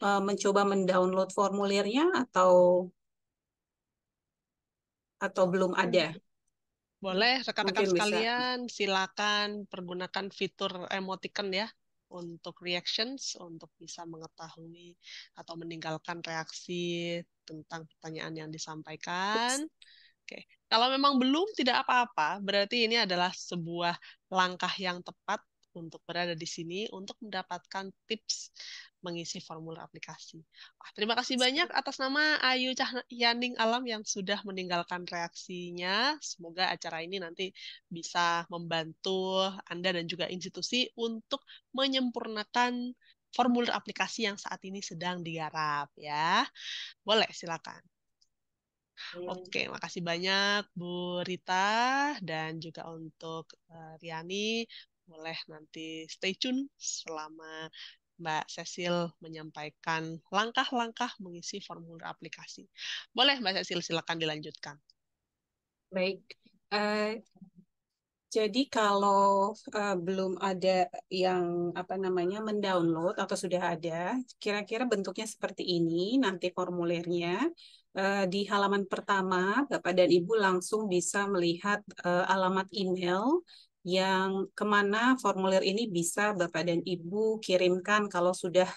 mencoba mendownload formulirnya atau belum ada? Boleh rekan-rekan Mungkin bisa. sekalian silakan pergunakan fitur emoticon ya untuk reactions, untuk bisa mengetahui atau meninggalkan reaksi tentang pertanyaan yang disampaikan. Oke, kalau memang belum, tidak apa-apa, berarti ini adalah sebuah langkah yang tepat untuk berada di sini untuk mendapatkan tips mengisi formulir aplikasi. Wah, terima kasih banyak atas nama Ayu Cahyaning Alam yang sudah meninggalkan reaksinya. Semoga acara ini nanti bisa membantu Anda dan juga institusi untuk menyempurnakan formulir aplikasi yang saat ini sedang digarap ya. Boleh, silakan. Oke, makasih banyak Bu Rita dan juga untuk Riani. Boleh nanti stay tune selama Mbak Cecil menyampaikan langkah-langkah mengisi formulir aplikasi. Boleh Mbak Cecil, silakan dilanjutkan. Baik. Jadi kalau belum ada yang mendownload atau sudah ada, kira-kira bentuknya seperti ini nanti formulirnya. Di halaman pertama, Bapak dan Ibu langsung bisa melihat alamat email yang kemana formulir ini bisa Bapak dan Ibu kirimkan kalau sudah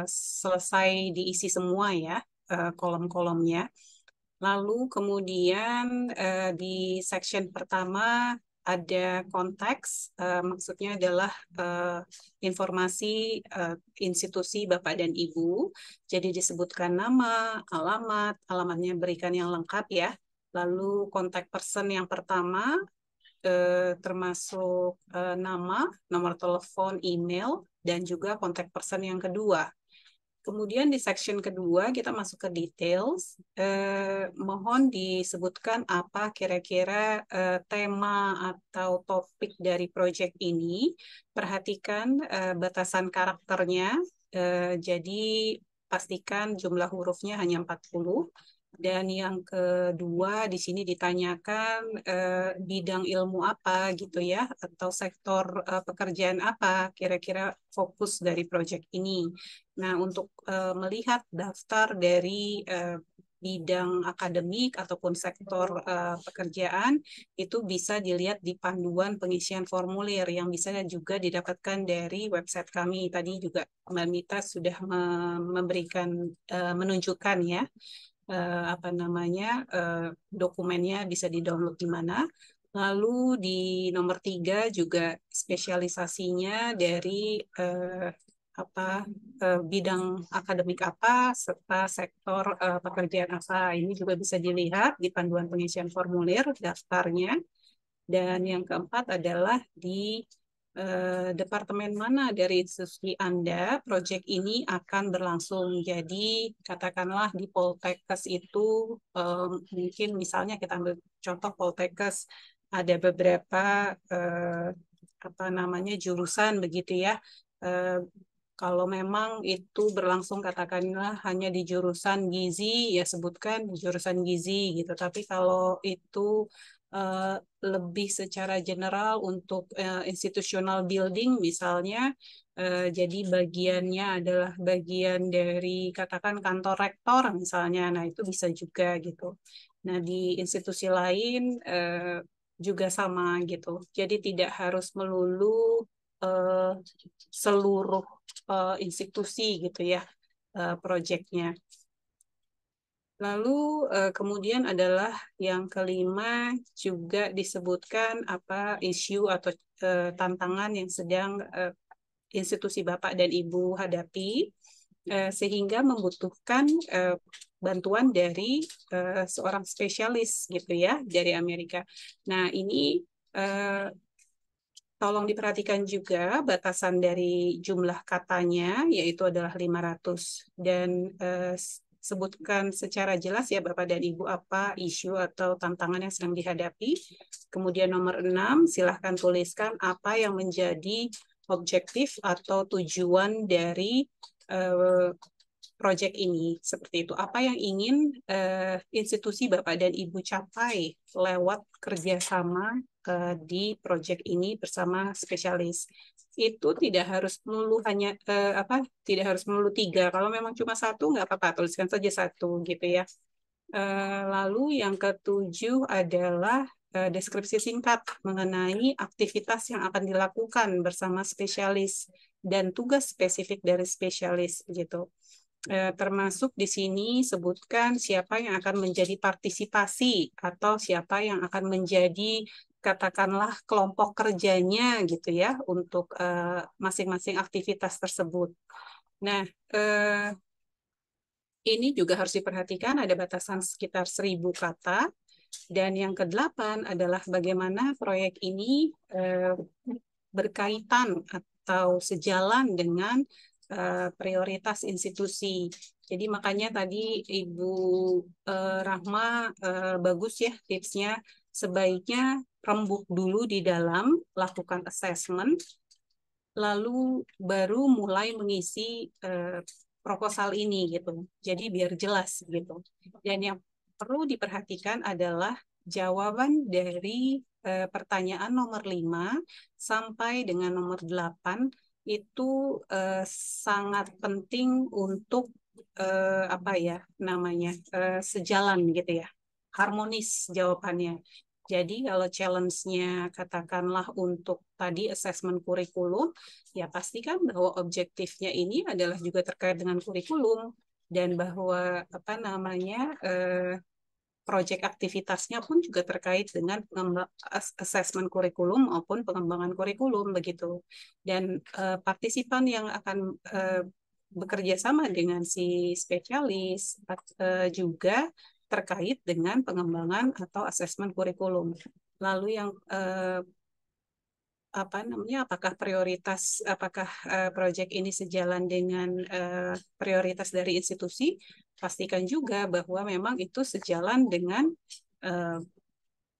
selesai diisi semua ya, kolom-kolomnya. Lalu kemudian di section pertama ada konteks, maksudnya adalah informasi institusi Bapak dan Ibu. Jadi disebutkan nama, alamatnya berikan yang lengkap ya. Lalu kontak person yang pertama, termasuk nama, nomor telepon, email, dan juga kontak person yang kedua. Kemudian di section kedua kita masuk ke details. Mohon disebutkan apa kira-kira tema atau topik dari proyek ini. Perhatikan batasan karakternya. Jadi pastikan jumlah hurufnya hanya 40. Dan yang kedua di sini ditanyakan bidang ilmu apa gitu ya, atau sektor pekerjaan apa kira-kira fokus dari proyek ini. Nah, untuk melihat daftar dari bidang akademik ataupun sektor pekerjaan, itu bisa dilihat di panduan pengisian formulir yang bisa juga didapatkan dari website kami. Tadi juga Mbak Mita sudah memberikan, menunjukkan ya, dokumennya bisa di-download di mana. Lalu di nomor 3 juga spesialisasinya dari bidang akademik apa serta sektor pekerjaan apa. Ini juga bisa dilihat di panduan pengisian formulir daftarnya. Dan yang keempat adalah di departemen mana dari institusi Anda proyek ini akan berlangsung. Jadi katakanlah di Poltekkes itu mungkin misalnya kita ambil contoh Poltekkes ada beberapa jurusan begitu ya. Kalau memang itu berlangsung katakanlah hanya di jurusan gizi, ya sebutkan jurusan gizi gitu. Tapi kalau itu lebih secara general untuk institutional building misalnya, jadi bagiannya adalah bagian dari katakan kantor rektor misalnya, nah itu bisa juga gitu. Nah di institusi lain juga sama gitu. Jadi tidak harus melulu seluruh institusi gitu ya proyeknya. Lalu kemudian adalah yang kelima juga disebutkan apa isu atau tantangan yang sedang institusi Bapak dan Ibu hadapi sehingga membutuhkan bantuan dari seorang spesialis gitu ya dari Amerika. Nah, ini tolong diperhatikan juga batasan dari jumlah katanya, yaitu adalah 500. Dan sebutkan secara jelas ya Bapak dan Ibu apa isu atau tantangan yang sedang dihadapi. Kemudian nomor 6, silahkan tuliskan apa yang menjadi objektif atau tujuan dari proyek ini. Seperti itu. Apa yang ingin institusi Bapak dan Ibu capai lewat kerjasama di proyek ini bersama spesialis. Itu tidak harus melulu tidak harus melulu 3. Kalau memang cuma 1 nggak apa-apa, tuliskan saja 1 gitu ya. Lalu yang ketujuh adalah deskripsi singkat mengenai aktivitas yang akan dilakukan bersama spesialis dan tugas spesifik dari spesialis gitu. Termasuk di sini sebutkan siapa yang akan menjadi partisipasi atau siapa yang akan menjadi katakanlah kelompok kerjanya gitu ya untuk masing-masing aktivitas tersebut. Nah, ini juga harus diperhatikan ada batasan sekitar 1.000 kata. Dan yang ke-8 adalah bagaimana proyek ini berkaitan atau sejalan dengan prioritas institusi. Jadi makanya tadi Ibu Rahma bagus ya tipsnya, sebaiknya rembuk dulu di dalam, lakukan assessment, lalu baru mulai mengisi proposal ini gitu. Jadi biar jelas gitu. Dan yang perlu diperhatikan adalah jawaban dari pertanyaan nomor 5 sampai dengan nomor 8 itu sangat penting untuk sejalan gitu ya, harmonis jawabannya. Jadi kalau challenge-nya katakanlah untuk tadi assessment kurikulum, ya pastikan bahwa objektifnya ini adalah juga terkait dengan kurikulum dan bahwa proyek aktivitasnya pun juga terkait dengan assessment kurikulum maupun pengembangan kurikulum begitu. Dan partisipan yang akan bekerja sama dengan si spesialis juga terkait dengan pengembangan atau asesmen kurikulum. Lalu yang apakah proyek ini sejalan dengan prioritas dari institusi? Pastikan juga bahwa memang itu sejalan dengan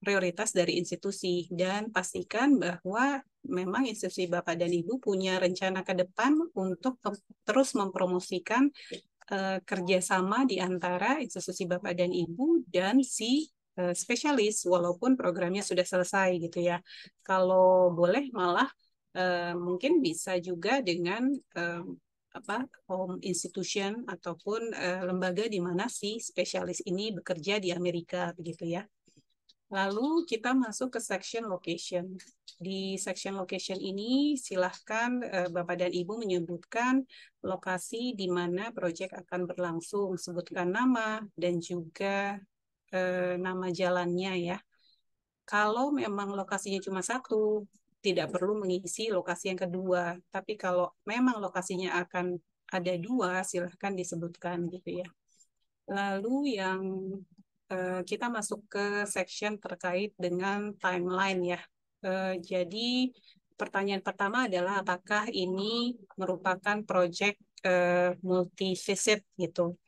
prioritas dari institusi dan pastikan bahwa memang institusi Bapak dan Ibu punya rencana ke depan untuk terus mempromosikan kerjasama di antara institusi Bapak dan Ibu dan si spesialis walaupun programnya sudah selesai gitu ya. Kalau boleh malah mungkin bisa juga dengan home institution ataupun lembaga di mana si spesialis ini bekerja di Amerika begitu ya. Lalu kita masuk ke section location. Di section location ini silahkan Bapak dan Ibu menyebutkan lokasi di mana proyek akan berlangsung. Sebutkan nama dan juga nama jalannya ya. Kalau memang lokasinya cuma 1, tidak perlu mengisi lokasi yang kedua. Tapi kalau memang lokasinya akan ada dua, silahkan disebutkan gitu ya. Lalu yang kita masuk ke section terkait dengan timeline ya. Jadi pertanyaan pertama adalah apakah ini merupakan project multi-visit gitu.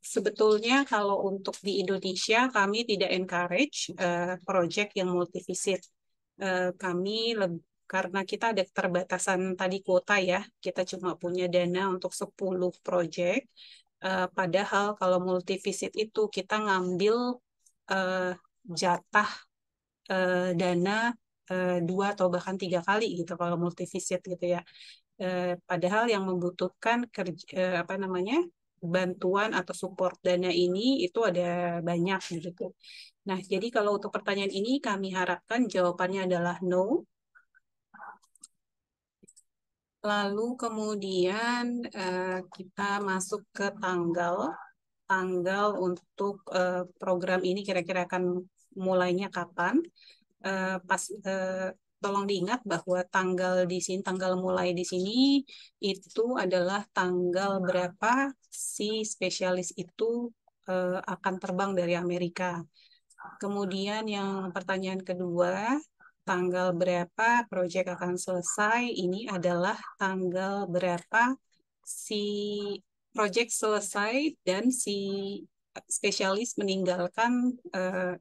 Sebetulnya kalau untuk di Indonesia kami tidak encourage project yang multi-visit. Kami karena kita ada keterbatasan tadi kuota ya, kita cuma punya dana untuk 10 project. Padahal kalau multi-visit itu kita ngambil jatah dana 2 atau bahkan 3 kali gitu kalau multi-visit gitu ya. Padahal yang membutuhkan bantuan atau support dana ini itu ada banyak gitu. Nah, jadi kalau untuk pertanyaan ini kami harapkan jawabannya adalah no. Lalu kemudian kita masuk ke tanggal untuk program ini kira-kira akan mulainya kapan. Tolong diingat bahwa tanggal mulai di sini itu adalah tanggal berapa si spesialis itu akan terbang dari Amerika. Kemudian yang pertanyaan kedua, tanggal berapa proyek akan selesai? Ini adalah tanggal berapa si proyek selesai dan si spesialis meninggalkan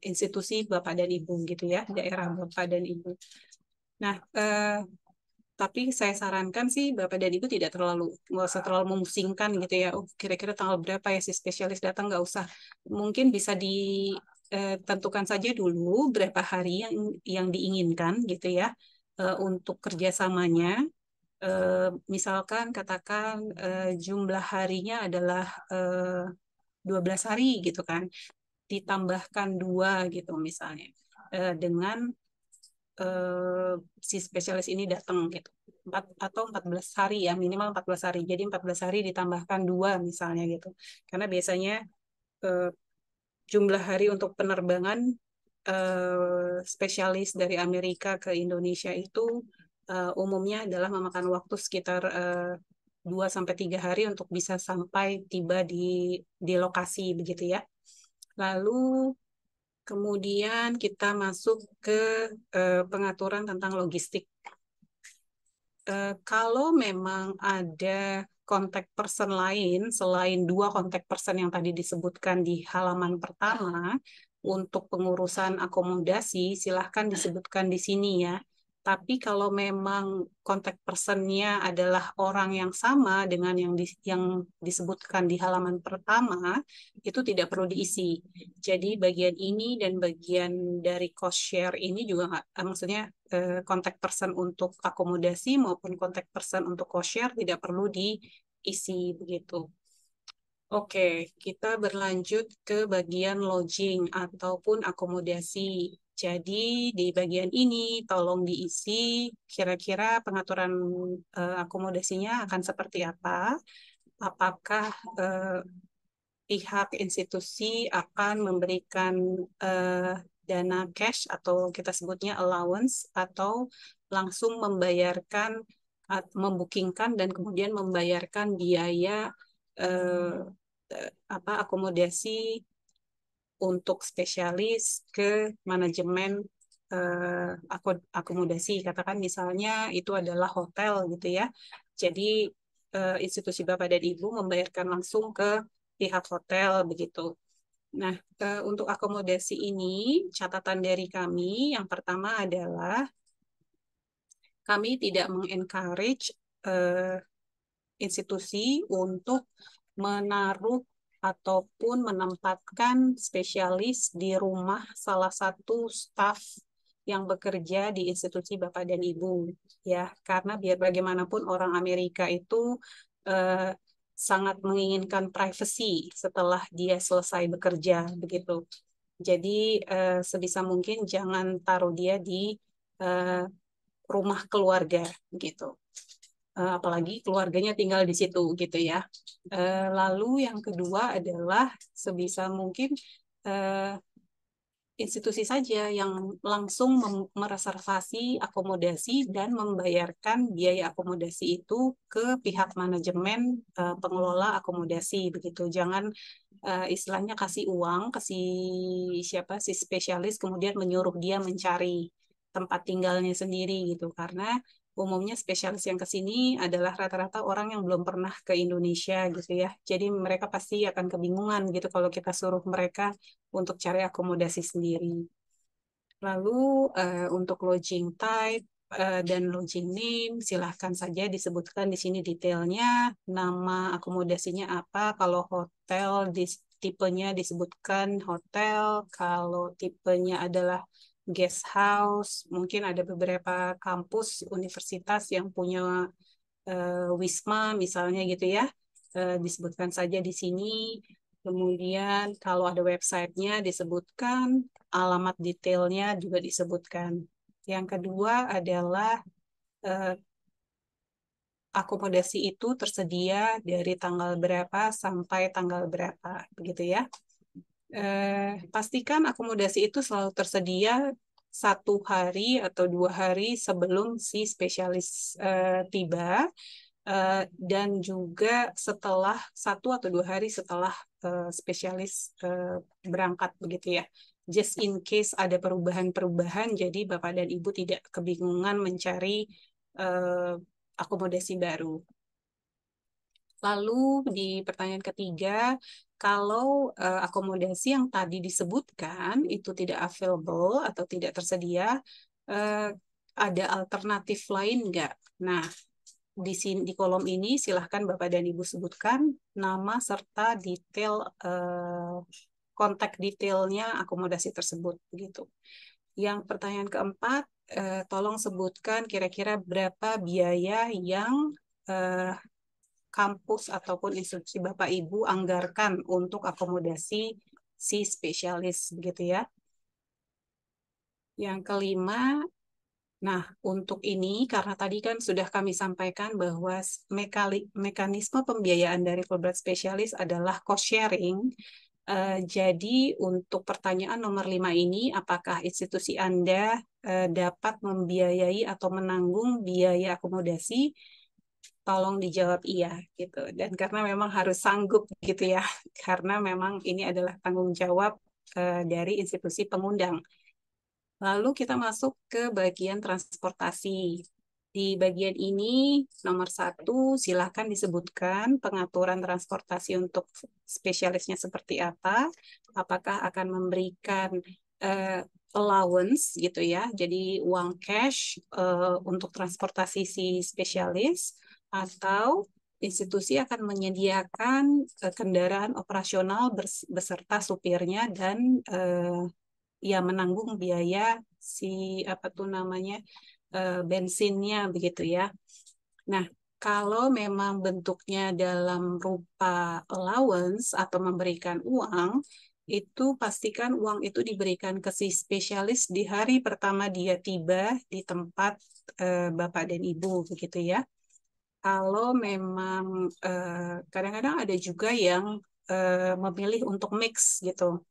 institusi Bapak dan Ibu gitu ya, daerah Bapak dan Ibu. Nah, tapi saya sarankan sih Bapak dan Ibu nggak usah terlalu memusingkan gitu ya. Oh, kira-kira tanggal berapa ya si spesialis datang, nggak usah. Mungkin bisa ditentukan saja dulu berapa hari yang diinginkan gitu ya untuk kerjasamanya. Misalkan katakan jumlah harinya adalah 12 hari gitu kan. Ditambahkan 2 gitu misalnya. Dengan si spesialis ini datang gitu. 14 hari ya, minimal 14 hari. Jadi 14 hari ditambahkan 2 misalnya gitu. Karena biasanya jumlah hari untuk penerbangan spesialis dari Amerika ke Indonesia itu umumnya adalah memakan waktu sekitar 2-3 hari untuk bisa sampai tiba di lokasi begitu ya. Lalu kemudian kita masuk ke pengaturan tentang logistik. Kalau memang ada kontak person lain selain 2 kontak person yang tadi disebutkan di halaman pertama untuk pengurusan akomodasi, silahkan disebutkan di sini ya. Tapi kalau memang kontak personnya adalah orang yang sama dengan yang disebutkan di halaman pertama, itu tidak perlu diisi. Jadi bagian ini dan bagian dari cost share ini juga maksudnya kontak person untuk akomodasi maupun kontak person untuk cost share tidak perlu diisi begitu. Oke, kita berlanjut ke bagian lodging ataupun akomodasi. Jadi di bagian ini tolong diisi kira-kira pengaturan akomodasinya akan seperti apa. Apakah pihak institusi akan memberikan dana cash atau kita sebutnya allowance atau langsung membookingkan dan kemudian membayarkan biaya akomodasi untuk spesialis ke manajemen akomodasi. Katakan misalnya itu adalah hotel gitu ya. Jadi institusi Bapak dan Ibu membayarkan langsung ke pihak hotel begitu. Nah, untuk akomodasi ini catatan dari kami yang pertama adalah kami tidak mengencourage institusi untuk menaruh ataupun menempatkan spesialis di rumah salah satu staf yang bekerja di institusi Bapak dan Ibu ya, karena biar bagaimanapun orang Amerika itu sangat menginginkan privacy setelah dia selesai bekerja begitu. Jadi sebisa mungkin jangan taruh dia di rumah keluarga gitu. Apalagi keluarganya tinggal di situ gitu ya. Lalu yang kedua adalah sebisa mungkin institusi saja yang langsung mereservasi akomodasi dan membayarkan biaya akomodasi itu ke pihak manajemen pengelola akomodasi begitu. Jangan istilahnya kasih uang ke si spesialis kemudian menyuruh dia mencari tempat tinggalnya sendiri gitu, karena umumnya spesialis yang ke sini adalah rata-rata orang yang belum pernah ke Indonesia gitu ya. Jadi mereka pasti akan kebingungan gitu kalau kita suruh mereka untuk cari akomodasi sendiri. Lalu untuk lodging type dan lodging name, silahkan saja disebutkan di sini detailnya, nama akomodasinya apa. Kalau hotel, tipenya disebutkan hotel. Kalau tipenya adalah guest house, mungkin ada beberapa kampus universitas yang punya Wisma misalnya gitu ya, disebutkan saja di sini. Kemudian kalau ada websitenya disebutkan, alamat detailnya juga disebutkan. Yang kedua adalah akomodasi itu tersedia dari tanggal berapa sampai tanggal berapa, begitu ya. Pastikan akomodasi itu selalu tersedia 1 hari atau 2 hari sebelum si spesialis tiba, dan juga setelah 1 atau 2 hari setelah spesialis berangkat begitu ya. Just in case ada perubahan-perubahan, jadi Bapak dan Ibu tidak kebingungan mencari akomodasi baru. Lalu di pertanyaan ketiga, kalau akomodasi yang tadi disebutkan itu tidak available atau tidak tersedia, ada alternatif lain nggak? Nah, di sini di kolom ini silahkan Bapak dan Ibu sebutkan nama serta detail kontak detailnya akomodasi tersebut begitu. Yang pertanyaan keempat, tolong sebutkan kira-kira berapa biaya yang kampus ataupun institusi Bapak Ibu anggarkan untuk akomodasi si spesialis begitu ya. Yang kelima, nah untuk ini karena tadi kan sudah kami sampaikan bahwa mekanisme pembiayaan dari Fulbright Specialist adalah cost sharing. Jadi untuk pertanyaan nomor 5 ini, apakah institusi Anda dapat membiayai atau menanggung biaya akomodasi? Tolong dijawab iya gitu. Dan karena memang harus sanggup gitu ya, karena memang ini adalah tanggung jawab dari institusi pengundang. Lalu kita masuk ke bagian transportasi. Di bagian ini nomor 1 silakan disebutkan pengaturan transportasi untuk spesialisnya seperti apa. Apakah akan memberikan allowance gitu ya, jadi uang cash untuk transportasi si spesialis, atau institusi akan menyediakan kendaraan operasional beserta supirnya dan ya menanggung biaya si apa tuh namanya bensinnya begitu ya. Nah, kalau memang bentuknya dalam rupa allowance atau memberikan uang, itu pastikan uang itu diberikan ke si spesialis di hari pertama dia tiba di tempat Bapak dan Ibu begitu ya. Kalau memang kadang-kadang ada juga yang memilih untuk mix gitu.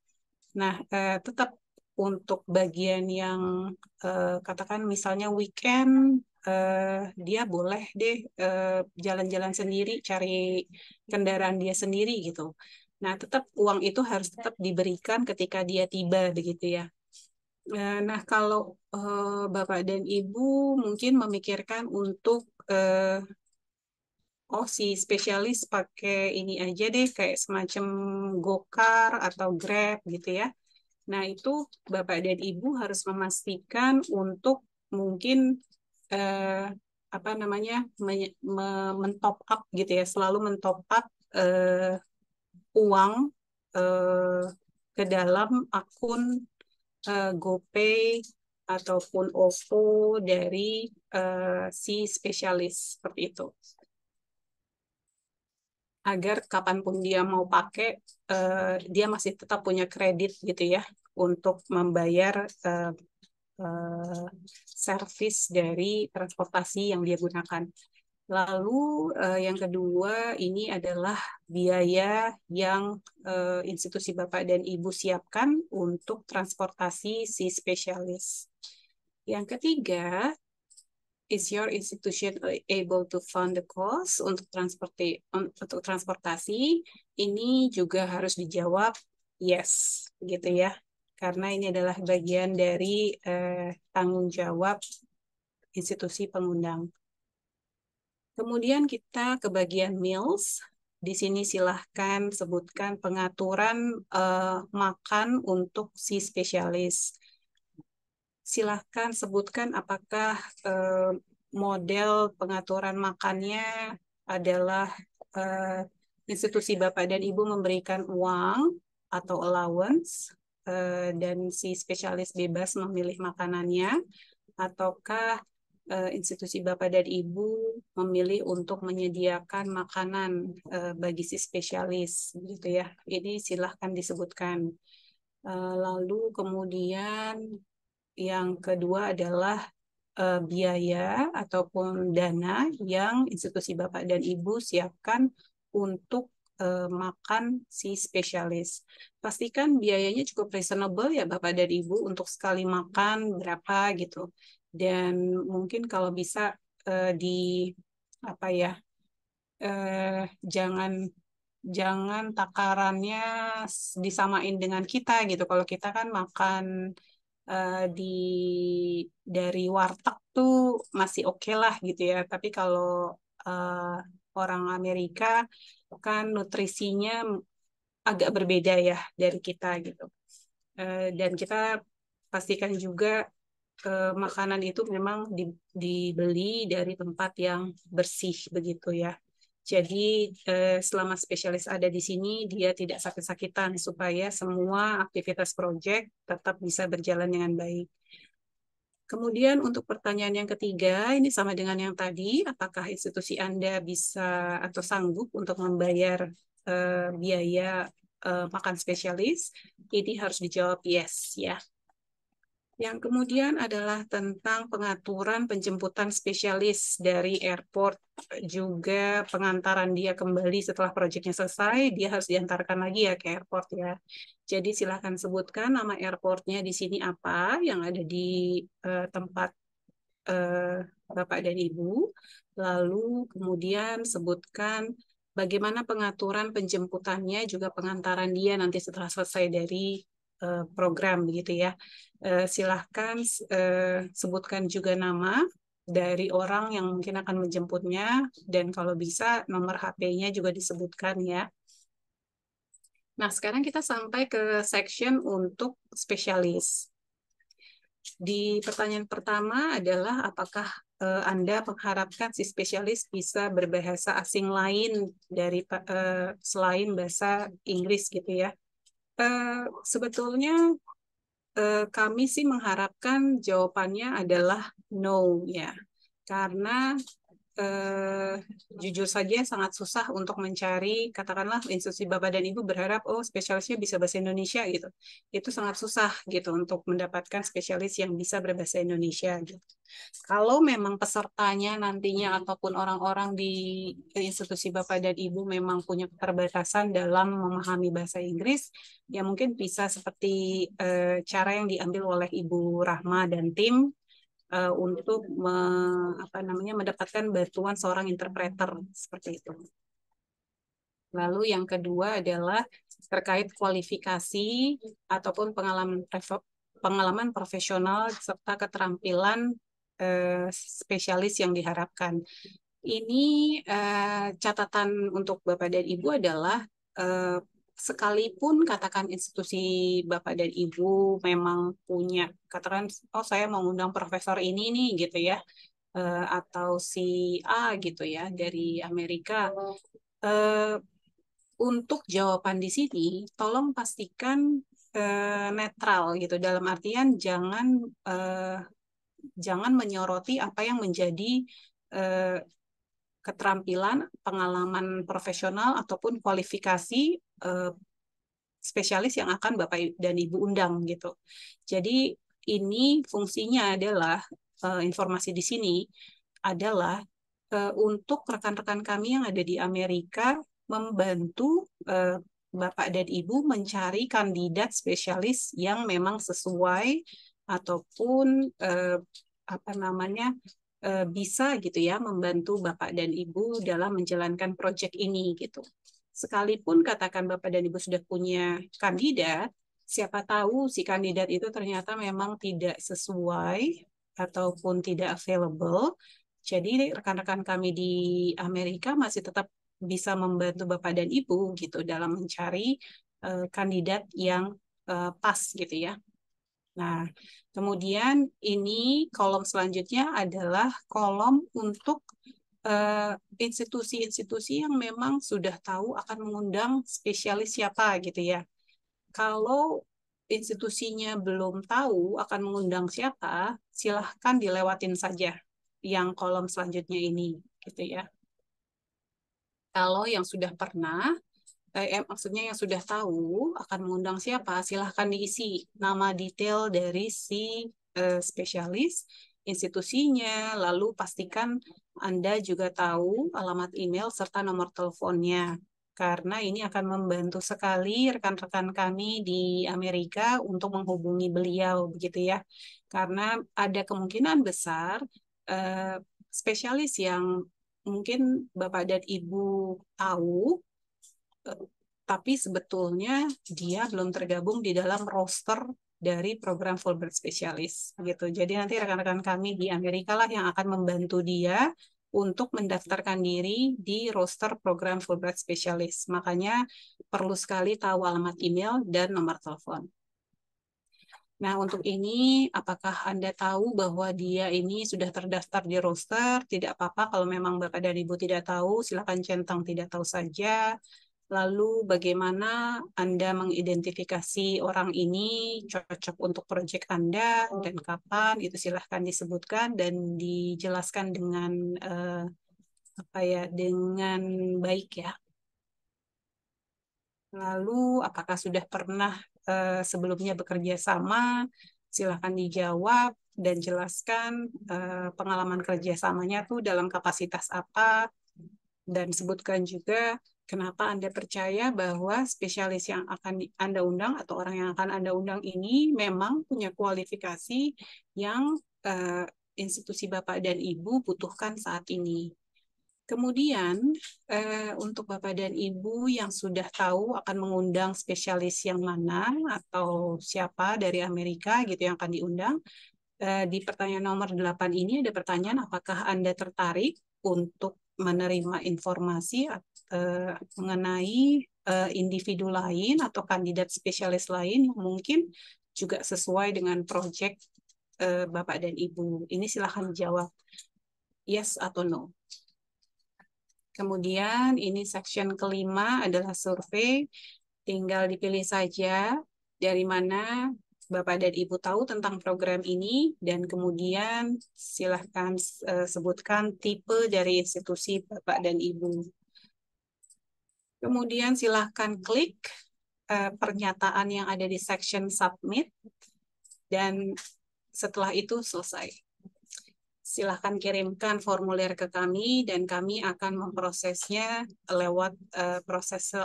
Nah, tetap untuk bagian yang katakan misalnya weekend, dia boleh deh jalan-jalan sendiri, cari kendaraan dia sendiri gitu. Nah, tetap uang itu harus tetap diberikan ketika dia tiba begitu ya. Nah, kalau Bapak dan Ibu mungkin memikirkan untuk si spesialis pakai ini aja deh, kayak semacam Gokar atau Grab gitu ya. Nah, itu Bapak dan Ibu harus memastikan untuk mungkin apa namanya mentop up gitu ya, selalu mentop up uang eh, ke dalam akun GoPay ataupun OVO dari si spesialis seperti itu, agar kapanpun dia mau pakai, dia masih tetap punya kredit gitu ya untuk membayar servis dari transportasi yang dia gunakan. Lalu yang kedua ini adalah biaya yang institusi Bapak dan Ibu siapkan untuk transportasi si spesialis. Yang ketiga, is your institution able to fund the cost untuk transportasi? Ini juga harus dijawab yes, gitu ya. Karena ini adalah bagian dari tanggung jawab institusi pengundang. Kemudian kita ke bagian meals. Di sini silahkan sebutkan pengaturan makan untuk si spesialis. Silahkan sebutkan apakah model pengaturan makannya adalah institusi Bapak dan Ibu memberikan uang atau allowance dan si spesialis bebas memilih makanannya, ataukah institusi Bapak dan Ibu memilih untuk menyediakan makanan bagi si spesialis, gitu ya. Ini silahkan disebutkan. Lalu kemudian yang kedua adalah biaya ataupun dana yang institusi Bapak dan Ibu siapkan untuk makan si spesialis. Pastikan biayanya cukup reasonable ya Bapak dan Ibu untuk sekali makan berapa gitu. Dan mungkin kalau bisa jangan takarannya disamain dengan kita gitu. Kalau kita kan makan dari warteg tuh masih oke lah gitu ya. Tapi kalau orang Amerika kan nutrisinya agak berbeda ya dari kita gitu. Dan kita pastikan juga makanan itu memang dibeli dari tempat yang bersih begitu ya. Jadi selama spesialis ada di sini, dia tidak sakit-sakitan supaya semua aktivitas proyek tetap bisa berjalan dengan baik. Kemudian untuk pertanyaan yang ketiga, ini sama dengan yang tadi, apakah institusi Anda bisa atau sanggup untuk membayar biaya makan spesialis? Ini harus dijawab yes ya. Yang kemudian adalah tentang pengaturan penjemputan spesialis dari airport, juga pengantaran dia kembali setelah proyeknya selesai, dia harus diantarkan lagi ya ke airport ya. Jadi silakan sebutkan nama airportnya di sini apa yang ada di tempat Bapak dan Ibu. Lalu kemudian sebutkan bagaimana pengaturan penjemputannya, juga pengantaran dia nanti setelah selesai dari program begitu ya. Silahkan sebutkan juga nama dari orang yang mungkin akan menjemputnya, dan kalau bisa nomor HP-nya juga disebutkan ya. Nah, sekarang kita sampai ke section untuk spesialis. Di pertanyaan pertama adalah apakah Anda mengharapkan si spesialis bisa berbahasa asing lain dari selain bahasa Inggris gitu ya. Sebetulnya kami sih mengharapkan jawabannya adalah no ya, karena jujur saja sangat susah untuk mencari, katakanlah institusi Bapak dan Ibu berharap spesialisnya bisa bahasa Indonesia gitu, itu sangat susah gitu untuk mendapatkan spesialis yang bisa berbahasa Indonesia gitu. Kalau memang pesertanya nantinya ataupun orang-orang di institusi Bapak dan Ibu memang punya keterbatasan dalam memahami bahasa Inggris, ya mungkin bisa seperti cara yang diambil oleh Ibu Rahma dan tim untuk mendapatkan bantuan seorang interpreter seperti itu. Lalu yang kedua adalah terkait kualifikasi ataupun pengalaman profesional serta keterampilan spesialis yang diharapkan. Ini catatan untuk Bapak dan Ibu adalah sekalipun katakan institusi Bapak dan Ibu memang punya, katakan saya mau ngundang profesor ini nih gitu ya, atau si A gitu ya dari Amerika, untuk jawaban di sini tolong pastikan netral gitu, dalam artian jangan menyoroti apa yang menjadi keterampilan, pengalaman profesional ataupun kualifikasi spesialis yang akan Bapak dan Ibu undang gitu. Jadi ini fungsinya adalah informasi di sini adalah untuk rekan-rekan kami yang ada di Amerika membantu Bapak dan Ibu mencari kandidat spesialis yang memang sesuai ataupun apa namanya bisa gitu ya membantu Bapak dan Ibu dalam menjalankan proyek ini gitu. Sekalipun katakan Bapak dan Ibu sudah punya kandidat, siapa tahu si kandidat itu ternyata memang tidak sesuai ataupun tidak available. Jadi rekan-rekan kami di Amerika masih tetap bisa membantu Bapak dan Ibu gitu dalam mencari kandidat yang pas gitu ya. Nah, kemudian ini kolom selanjutnya adalah kolom untuk institusi-institusi yang memang sudah tahu akan mengundang spesialis siapa gitu ya. Kalau institusinya belum tahu akan mengundang siapa, silahkan dilewatin saja yang kolom selanjutnya ini gitu ya. Kalau yang sudah pernah, maksudnya yang sudah tahu akan mengundang siapa, silahkan diisi nama detail dari si spesialis, institusinya, lalu pastikan Anda juga tahu alamat email serta nomor teleponnya. Karena ini akan membantu sekali rekan-rekan kami di Amerika untuk menghubungi beliau, begitu ya. Karena ada kemungkinan besar spesialis yang mungkin Bapak dan Ibu tahu, tapi sebetulnya dia belum tergabung di dalam roster dari program Fulbright Specialist gitu. Jadi nanti rekan-rekan kami di Amerika lah yang akan membantu dia untuk mendaftarkan diri di roster program Fulbright Specialist. Makanya perlu sekali tahu alamat email dan nomor telepon. Nah, untuk ini, apakah Anda tahu bahwa dia ini sudah terdaftar di roster? Tidak apa-apa kalau memang Bapak dan Ibu tidak tahu, silakan centang tidak tahu saja. Lalu bagaimana Anda mengidentifikasi orang ini cocok untuk proyek Anda dan kapan, itu silahkan disebutkan dan dijelaskan dengan dengan baik ya. Lalu apakah sudah pernah sebelumnya bekerja sama? Silahkan dijawab dan jelaskan pengalaman kerjasamanya tuh dalam kapasitas apa, dan sebutkan juga kenapa Anda percaya bahwa spesialis yang akan Anda undang atau orang yang akan Anda undang ini memang punya kualifikasi yang institusi Bapak dan Ibu butuhkan saat ini. Kemudian, untuk Bapak dan Ibu yang sudah tahu akan mengundang spesialis yang mana atau siapa dari Amerika gitu yang akan diundang, di pertanyaan nomor 8 ini ada pertanyaan apakah Anda tertarik untuk menerima informasi mengenai individu lain atau kandidat spesialis lain yang mungkin juga sesuai dengan proyek Bapak dan Ibu. Ini silahkan jawab yes atau no. Kemudian ini section kelima adalah survei. Tinggal dipilih saja dari mana Bapak dan Ibu tahu tentang program ini, dan kemudian silahkan sebutkan tipe dari institusi Bapak dan Ibu. Kemudian silahkan klik pernyataan yang ada di section submit, dan setelah itu selesai. Silahkan kirimkan formulir ke kami dan kami akan memprosesnya lewat proses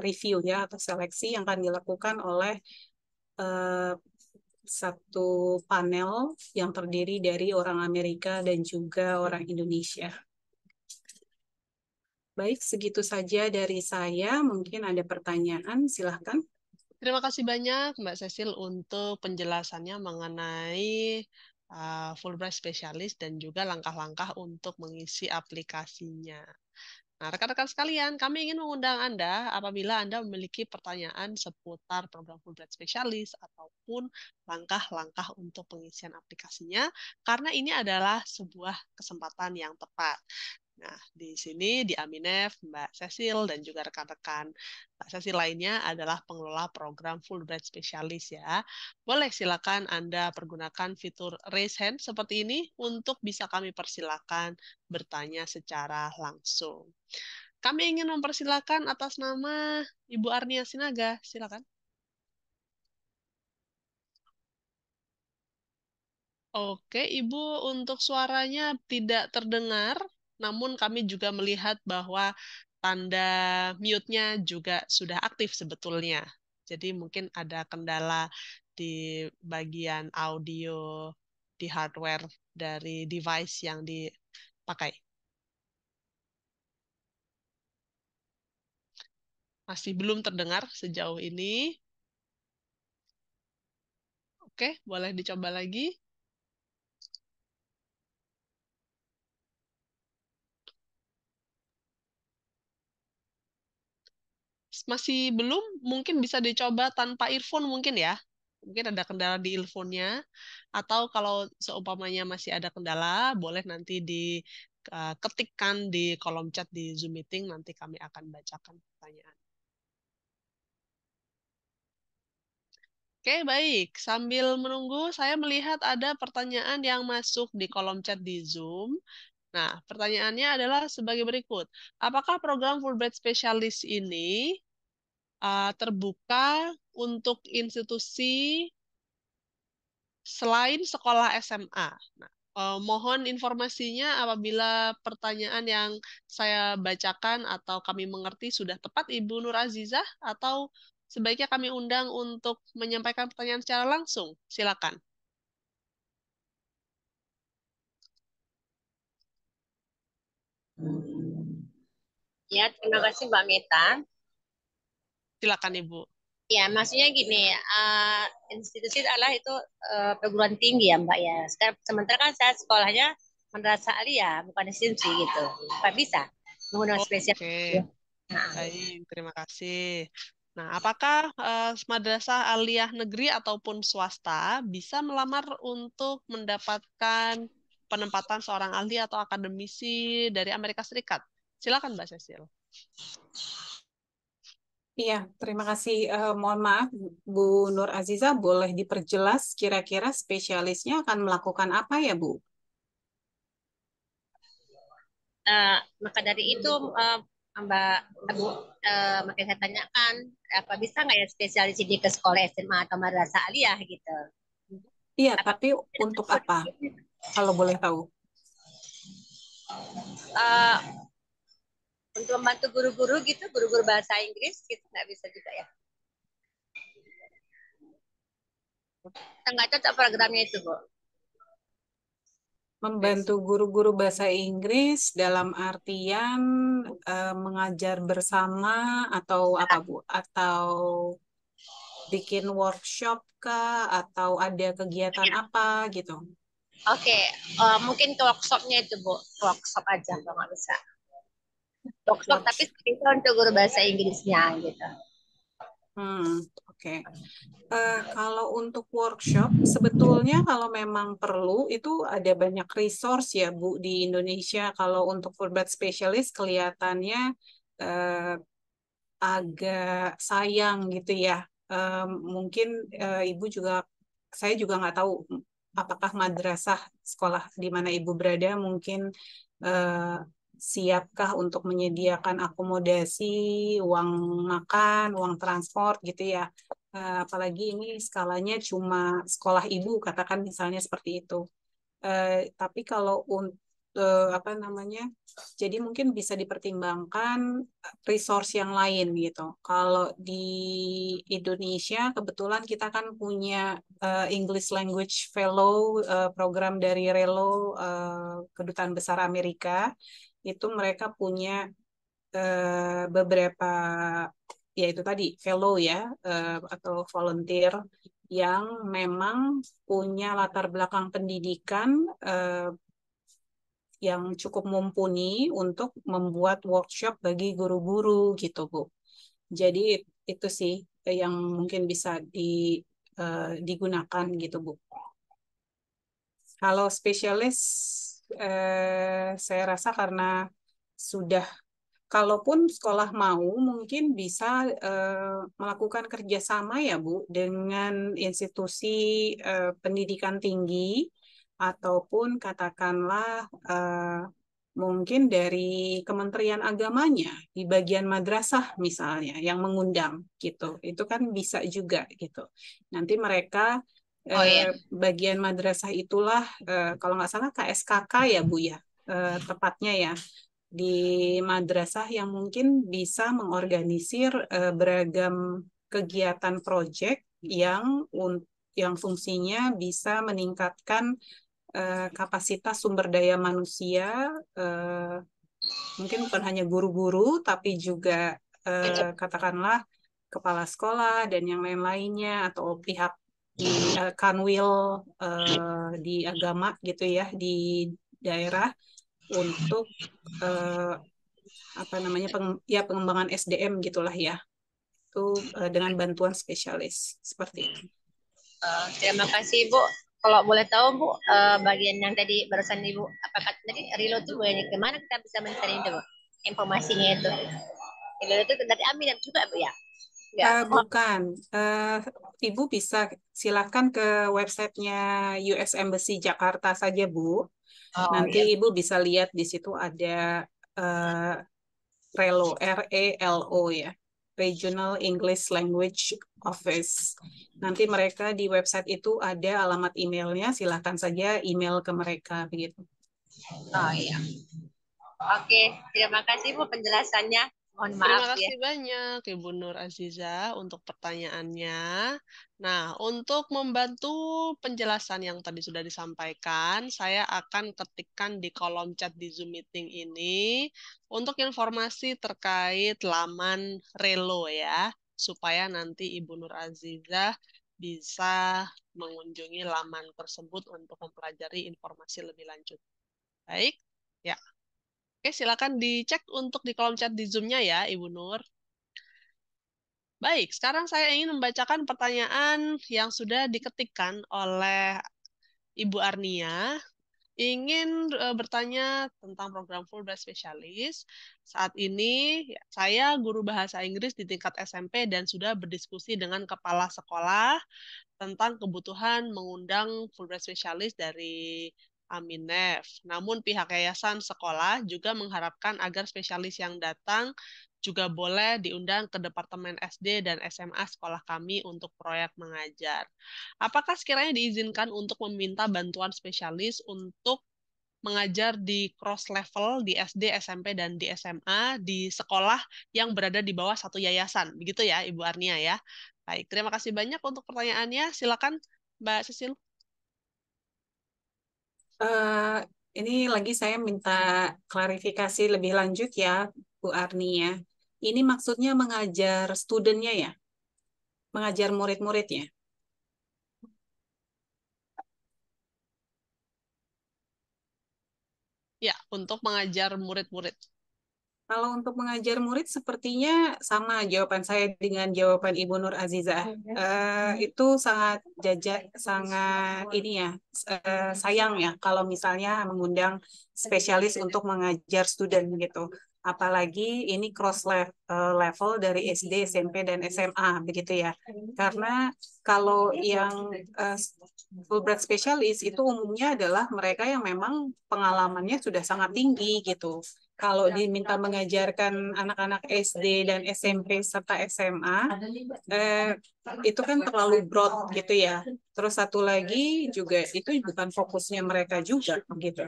review ya atau seleksi yang akan dilakukan oleh satu panel yang terdiri dari orang Amerika dan juga orang Indonesia. Baik, segitu saja dari saya. Mungkin ada pertanyaan, silahkan. Terima kasih banyak Mbak Cecil untuk penjelasannya mengenai Fulbright Specialist dan juga langkah-langkah untuk mengisi aplikasinya. Nah, rekan-rekan sekalian, kami ingin mengundang Anda apabila Anda memiliki pertanyaan seputar program Fulbright Specialist ataupun langkah-langkah untuk pengisian aplikasinya, karena ini adalah sebuah kesempatan yang tepat. Nah, di sini di Aminef, Mbak Cecil dan juga rekan-rekan Mbak Cecil lainnya adalah pengelola program Fulbright Specialist ya. Boleh silakan Anda pergunakan fitur raise hand seperti ini untuk bisa kami persilakan bertanya secara langsung. Kami ingin mempersilakan atas nama Ibu Arnia Sinaga. Silakan. Oke, Ibu, untuk suaranya tidak terdengar. namun kami juga melihat bahwa tanda mute-nya juga sudah aktif sebetulnya. Jadi mungkin ada kendala di bagian audio di hardware dari device yang dipakai. Masih belum terdengar sejauh ini. Oke, boleh dicoba lagi. Masih belum, mungkin bisa dicoba tanpa earphone mungkin ya. Mungkin ada kendala di earphone-nya. Atau kalau seumpamanya masih ada kendala, boleh nanti diketikkan di kolom chat di Zoom meeting, nanti kami akan bacakan pertanyaan. Oke, baik. Sambil menunggu, saya melihat ada pertanyaan yang masuk di kolom chat di Zoom. Nah, pertanyaannya adalah sebagai berikut. Apakah program Fulbright Specialist ini terbuka untuk institusi selain sekolah SMA? Nah, mohon informasinya apabila pertanyaan yang saya bacakan atau kami mengerti sudah tepat, Ibu Nur Azizah, atau sebaiknya kami undang untuk menyampaikan pertanyaan secara langsung. Silakan. Ya, terima kasih Mbak Meta. Silakan Ibu. Ya, maksudnya gini, institusi adalah itu perguruan tinggi ya Mbak ya. Sementara kan saya sekolahnya madrasah aliyah, bukan institusi gitu. Apa bisa menggunakan spesial? Oke, Nah, baik, terima kasih. Nah, apakah madrasah aliyah negeri ataupun swasta bisa melamar untuk mendapatkan penempatan seorang ahli atau akademisi dari Amerika Serikat? Silakan Mbak Cecil. Iya, terima kasih. Mohon maaf, Bu Nur Aziza, boleh diperjelas kira-kira spesialisnya akan melakukan apa ya, Bu? maka dari itu Mbak Abu, makanya saya tanyakan apa bisa nggak ya spesialis ini ke sekolah SMA atau madrasah aliyah gitu? Iya, Apa tapi untuk apa? Kalau boleh tahu. uh, untuk membantu guru-guru gitu, guru-guru bahasa Inggris gitu nggak bisa juga ya? Kita nggak cocok programnya itu, Bu. Membantu guru-guru bahasa Inggris dalam artian mengajar bersama atau apa, Bu? Atau bikin workshop kah? Atau ada kegiatan apa gitu? Oke, mungkin ke workshopnya itu, Bu. Workshop aja kalau nggak bisa. Workshop tapi Workshop. itu untuk guru bahasa Inggrisnya gitu. Oke. Kalau untuk workshop, sebetulnya kalau memang perlu, itu ada banyak resource ya, Bu, di Indonesia. Kalau untuk Fulbright Specialist, kelihatannya eh, agak sayang gitu ya. Mungkin Ibu juga, saya juga nggak tahu apakah madrasah sekolah di mana Ibu berada mungkin eh, siapkah untuk menyediakan akomodasi, uang makan, uang transport gitu ya. Apalagi ini skalanya cuma sekolah Ibu, katakan misalnya seperti itu. Tapi kalau untuk apa namanya, jadi mungkin bisa dipertimbangkan resource yang lain gitu. Kalau di Indonesia kebetulan kita kan punya English Language Fellow program dari RELO Kedutaan Besar Amerika. Itu mereka punya beberapa ya itu tadi fellow ya atau volunteer yang memang punya latar belakang pendidikan yang cukup mumpuni untuk membuat workshop bagi guru-guru gitu, Bu. Jadi itu sih yang mungkin bisa digunakan gitu, Bu. Kalau spesialis, saya rasa karena sudah, kalaupun sekolah mau, mungkin bisa melakukan kerjasama ya, Bu, dengan institusi pendidikan tinggi, ataupun katakanlah mungkin dari Kementerian Agamanya di bagian madrasah misalnya yang mengundang gitu. Itu kan bisa juga gitu. Nanti mereka Oh iya. bagian madrasah itulah kalau nggak salah KSKK ya Bu ya. tepatnya ya di madrasah yang mungkin bisa mengorganisir beragam kegiatan proyek yang fungsinya bisa meningkatkan kapasitas sumber daya manusia, mungkin bukan hanya guru-guru, tapi juga katakanlah kepala sekolah dan yang lain-lainnya, atau pihak di kanwil di agama gitu ya, di daerah, untuk pengembangan SDM gitulah ya, itu dengan bantuan spesialis seperti itu. Terima kasih Ibu. Kalau boleh tahu Bu, bagian yang tadi barusan Ibu apa kata tadi Rilo itu kemana kita bisa mencari itu Bu? Informasinya itu. Rilo itu dari Amin juga Bu ya? Ya. Bukan. Ibu bisa silakan ke websitenya US Embassy Jakarta saja Bu. Nanti iya. Ibu bisa lihat di situ ada RELO, RELO ya, Regional English Language Office. Nanti mereka di website itu ada alamat emailnya, silakan saja email ke mereka begitu. Oh iya. Oke, terima kasih Bu penjelasannya. Mohon maaf Terima ya. kasih banyak Ibu Nur Aziza untuk pertanyaannya. Nah, untuk membantu penjelasan yang tadi sudah disampaikan, saya akan ketikkan di kolom chat di Zoom meeting ini untuk informasi terkait laman Relo ya, supaya nanti Ibu Nur Aziza bisa mengunjungi laman tersebut untuk mempelajari informasi lebih lanjut. Baik, ya. Oke, silakan dicek untuk di kolom chat di Zoom-nya ya, Ibu Nur. Baik, sekarang saya ingin membacakan pertanyaan yang sudah diketikkan oleh Ibu Arnia. Ingin bertanya tentang program Fulbright Specialist. Saat ini saya guru bahasa Inggris di tingkat SMP dan sudah berdiskusi dengan kepala sekolah tentang kebutuhan mengundang Fulbright Specialist dari Aminef. Namun pihak yayasan sekolah juga mengharapkan agar spesialis yang datang juga boleh diundang ke Departemen SD dan SMA sekolah kami untuk proyek mengajar. Apakah sekiranya diizinkan untuk meminta bantuan spesialis untuk mengajar di cross level di SD, SMP, dan di SMA di sekolah yang berada di bawah satu yayasan? Begitu ya, Ibu Arnia ya. Baik, terima kasih banyak untuk pertanyaannya. Silakan, Mbak Sisil. Ini lagi saya minta klarifikasi lebih lanjut ya, Bu Arni ya. Ini maksudnya mengajar studennya ya? Mengajar murid-muridnya? Ya, untuk mengajar murid-murid. Kalau untuk mengajar murid sepertinya sama jawaban saya dengan jawaban Ibu Nur Azizah. Itu sangat ini ya, sayang ya kalau misalnya mengundang spesialis untuk mengajar student gitu. Apalagi ini level dari SD, SMP, dan SMA begitu ya. Karena kalau yang Fulbright specialist itu umumnya adalah mereka yang memang pengalamannya sudah sangat tinggi gitu. Kalau diminta mengajarkan anak-anak SD dan SMP serta SMA, itu kan terlalu broad gitu ya. Terus satu lagi juga itu bukan fokusnya mereka juga gitu.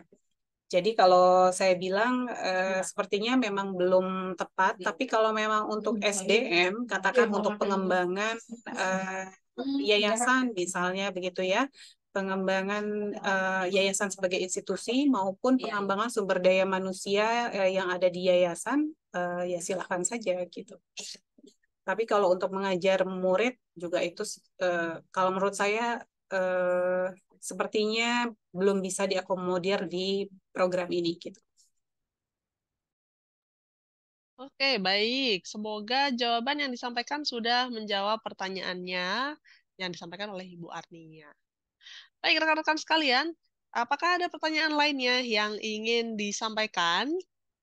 Jadi kalau saya bilang sepertinya memang belum tepat, tapi kalau memang untuk SDM, katakan untuk pengembangan yayasan misalnya begitu ya, pengembangan yayasan sebagai institusi maupun pengembangan sumber daya manusia yang ada di yayasan, ya silakan saja gitu. Tapi kalau untuk mengajar murid juga itu kalau menurut saya sepertinya belum bisa diakomodir di program ini gitu. Oke, baik. Semoga jawaban yang disampaikan sudah menjawab pertanyaannya yang disampaikan oleh Ibu Arnia. Baik, rekan-rekan sekalian, apakah ada pertanyaan lainnya yang ingin disampaikan?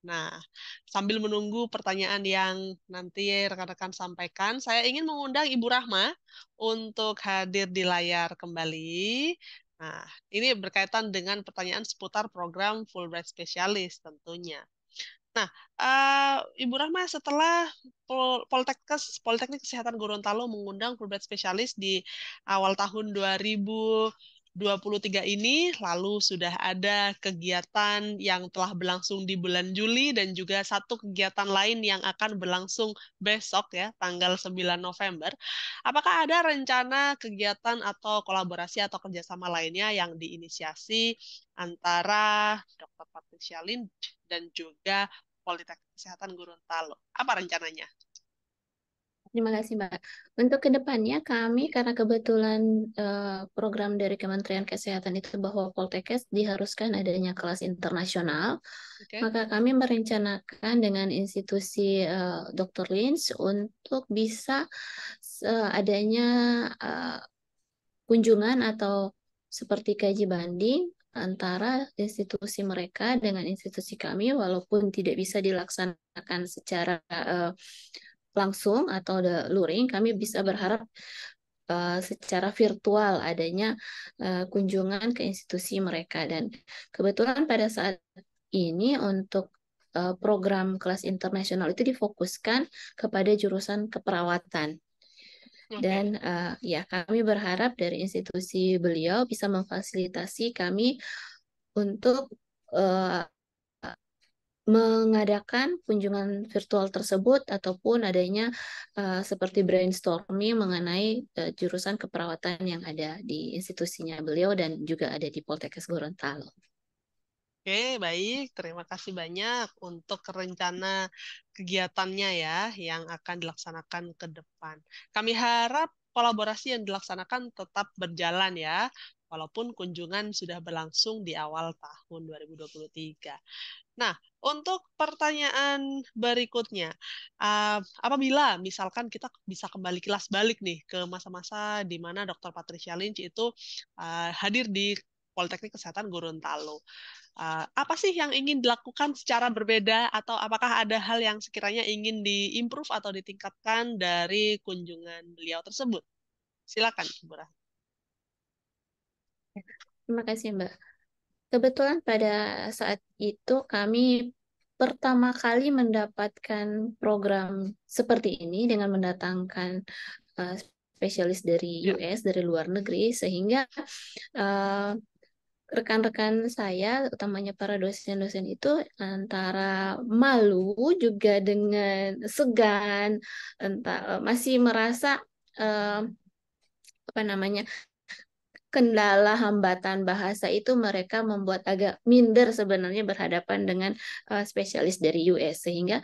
Nah, sambil menunggu pertanyaan yang nanti rekan-rekan sampaikan, saya ingin mengundang Ibu Rahma untuk hadir di layar kembali. Nah, ini berkaitan dengan pertanyaan seputar program Fulbright Specialist tentunya. Nah, Ibu Rahma, setelah Politeknik Kesehatan Gorontalo mengundang Fulbright Specialist di awal tahun 2020, 2023 ini, lalu sudah ada kegiatan yang telah berlangsung di bulan Juli dan juga satu kegiatan lain yang akan berlangsung besok ya, tanggal 9 November. Apakah ada rencana kegiatan atau kolaborasi atau kerjasama lainnya yang diinisiasi antara Dr. Patricia Lynch dan juga Politeknik Kesehatan Gorontalo? Apa rencananya? Terima kasih, Mbak. Untuk kedepannya kami, karena kebetulan program dari Kementerian Kesehatan itu bahwa Poltekkes diharuskan adanya kelas internasional, Oke. maka kami merencanakan dengan institusi Dr. Lynch untuk bisa adanya kunjungan atau seperti kaji banding antara institusi mereka dengan institusi kami, walaupun tidak bisa dilaksanakan secara langsung atau luring, kami bisa berharap secara virtual adanya kunjungan ke institusi mereka. Dan kebetulan pada saat ini untuk program kelas internasional itu difokuskan kepada jurusan keperawatan. Dan ya kami berharap dari institusi beliau bisa memfasilitasi kami untuk mengadakan kunjungan virtual tersebut ataupun adanya seperti brainstorming mengenai jurusan keperawatan yang ada di institusinya beliau dan juga ada di Poltekkes Gorontalo. Oke, baik. Terima kasih banyak untuk rencana kegiatannya ya yang akan dilaksanakan ke depan. Kami harap kolaborasi yang dilaksanakan tetap berjalan ya, walaupun kunjungan sudah berlangsung di awal tahun 2023. Nah, untuk pertanyaan berikutnya, apabila misalkan kita bisa kembali kilas balik nih ke masa-masa di mana Dr. Patricia Lynch itu hadir di Politeknik Kesehatan Gorontalo. Apa sih yang ingin dilakukan secara berbeda atau apakah ada hal yang sekiranya ingin diimprove atau ditingkatkan dari kunjungan beliau tersebut? Silakan, Bu Rahma. Terima kasih, Mbak. Kebetulan pada saat itu kami pertama kali mendapatkan program seperti ini dengan mendatangkan spesialis dari US, dari luar negeri, sehingga rekan-rekan saya, utamanya para dosen-dosen itu antara malu juga dengan segan, entah masih merasa apa namanya, kendala hambatan bahasa itu mereka membuat agak minder sebenarnya berhadapan dengan spesialis dari US, sehingga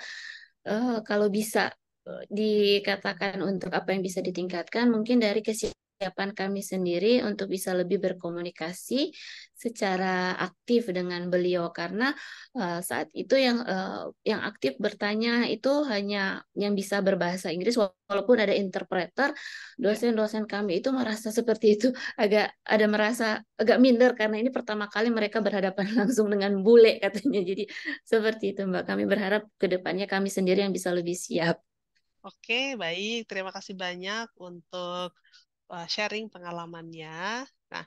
kalau bisa dikatakan untuk apa yang bisa ditingkatkan mungkin dari kesiapan kami sendiri untuk bisa lebih berkomunikasi secara aktif dengan beliau, karena saat itu yang aktif bertanya itu hanya yang bisa berbahasa Inggris, walaupun ada interpreter. Dosen-dosen kami itu merasa seperti itu, merasa agak minder karena ini pertama kali mereka berhadapan langsung dengan bule katanya. Jadi seperti itu, Mbak. Kami berharap ke depannya kami sendiri yang bisa lebih siap. Oke, baik. Terima kasih banyak untuk sharing pengalamannya. Nah,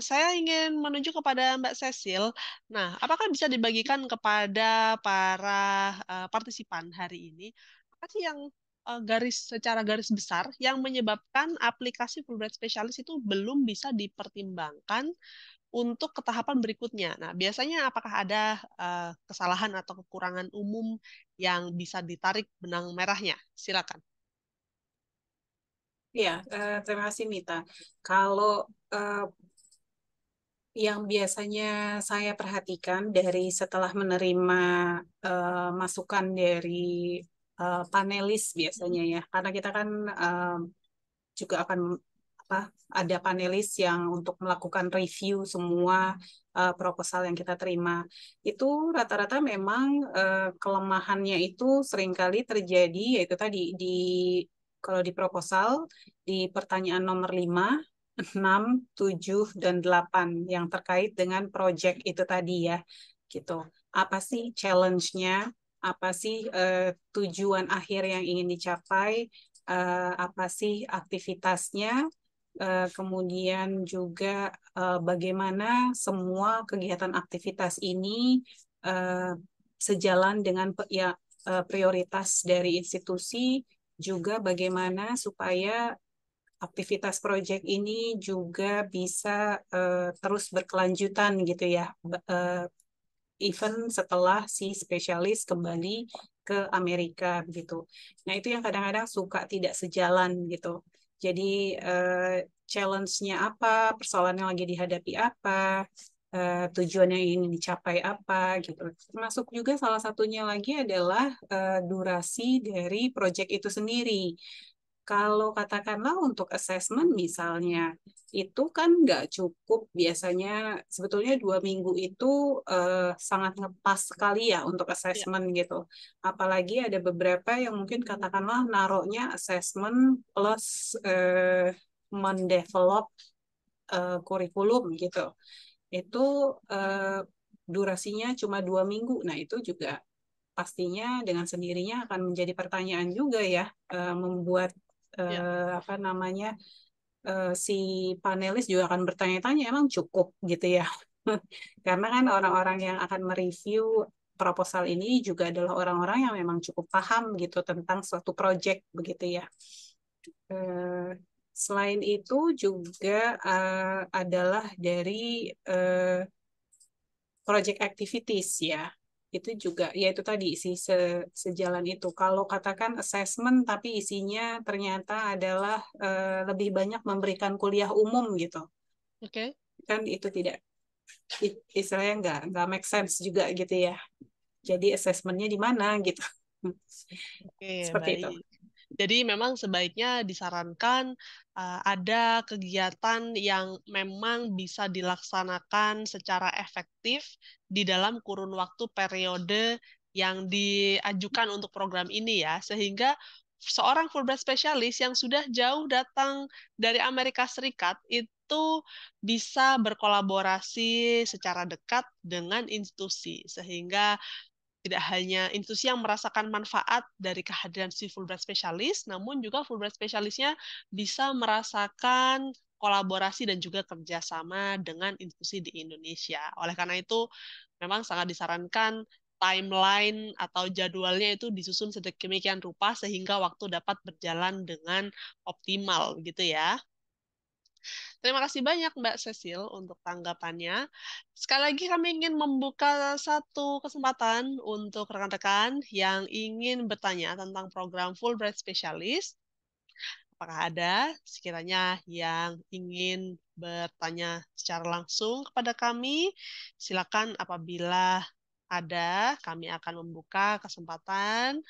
saya ingin menuju kepada Mbak Cecil. Nah, apakah bisa dibagikan kepada para partisipan hari ini, apa sih yang secara garis besar yang menyebabkan aplikasi Fulbright Specialist itu belum bisa dipertimbangkan untuk ke tahapan berikutnya? Nah, biasanya apakah ada kesalahan atau kekurangan umum yang bisa ditarik benang merahnya? Silakan. Ya, terima kasih Mita. Kalau yang biasanya saya perhatikan dari setelah menerima masukan dari panelis biasanya ya, karena kita kan juga akan ada panelis yang untuk melakukan review semua proposal yang kita terima. Itu rata-rata memang kelemahannya itu seringkali terjadi, yaitu tadi kalau di proposal di pertanyaan nomor 5, 6, 7, dan 8 yang terkait dengan project itu tadi ya, gitu. Apa sih challenge-nya? Apa sih tujuan akhir yang ingin dicapai? Apa sih aktivitasnya? Kemudian juga bagaimana semua kegiatan aktivitas ini sejalan dengan prioritas dari institusi, juga bagaimana supaya aktivitas proyek ini juga bisa terus berkelanjutan gitu ya, even setelah si spesialis kembali ke Amerika gitu. Nah, itu yang kadang-kadang suka tidak sejalan gitu. Jadi challenge-nya apa, persoalan yang lagi dihadapi apa, tujuan yang ingin dicapai apa gitu. Termasuk juga salah satunya lagi adalah durasi dari proyek itu sendiri. Kalau katakanlah untuk assessment misalnya, itu kan nggak cukup biasanya, sebetulnya 2 minggu itu sangat ngepas sekali ya untuk Ya, assessment gitu. Apalagi ada beberapa yang mungkin katakanlah naruhnya assessment plus mendevelop kurikulum gitu. Itu eh, durasinya cuma 2 minggu. Nah, itu juga pastinya dengan sendirinya akan menjadi pertanyaan juga ya, membuat ya, apa namanya, si panelis juga akan bertanya-tanya emang cukup gitu ya. Karena kan orang-orang yang akan mereview proposal ini juga adalah orang-orang yang memang cukup paham gitu tentang suatu project begitu ya. Eh, Selain itu juga adalah dari eh, project activities ya. Itu juga ya itu tadi sih sejalan itu. Kalau katakan assessment tapi isinya ternyata adalah lebih banyak memberikan kuliah umum gitu. oke. Kan itu tidak istilahnya nggak make sense juga gitu ya. Jadi assessmentnya di mana gitu. Oke, Seperti itu. baik. Jadi memang sebaiknya disarankan ada kegiatan yang memang bisa dilaksanakan secara efektif di dalam kurun waktu periode yang diajukan untuk program ini ya, sehingga seorang Fulbright spesialis yang sudah jauh datang dari Amerika Serikat itu bisa berkolaborasi secara dekat dengan institusi, sehingga tidak hanya institusi yang merasakan manfaat dari kehadiran si Fulbright spesialis, namun juga Fulbright spesialisnya bisa merasakan kolaborasi dan juga kerjasama dengan institusi di Indonesia. Oleh karena itu, memang sangat disarankan timeline atau jadwalnya itu disusun sedemikian rupa sehingga waktu dapat berjalan dengan optimal, gitu ya. Terima kasih banyak Mbak Cecil untuk tanggapannya. Sekali lagi kami ingin membuka satu kesempatan untuk rekan-rekan yang ingin bertanya tentang program Fulbright Specialist. Apakah ada sekiranya yang ingin bertanya secara langsung kepada kami? Silakan apabila ada, kami akan membuka kesempatan.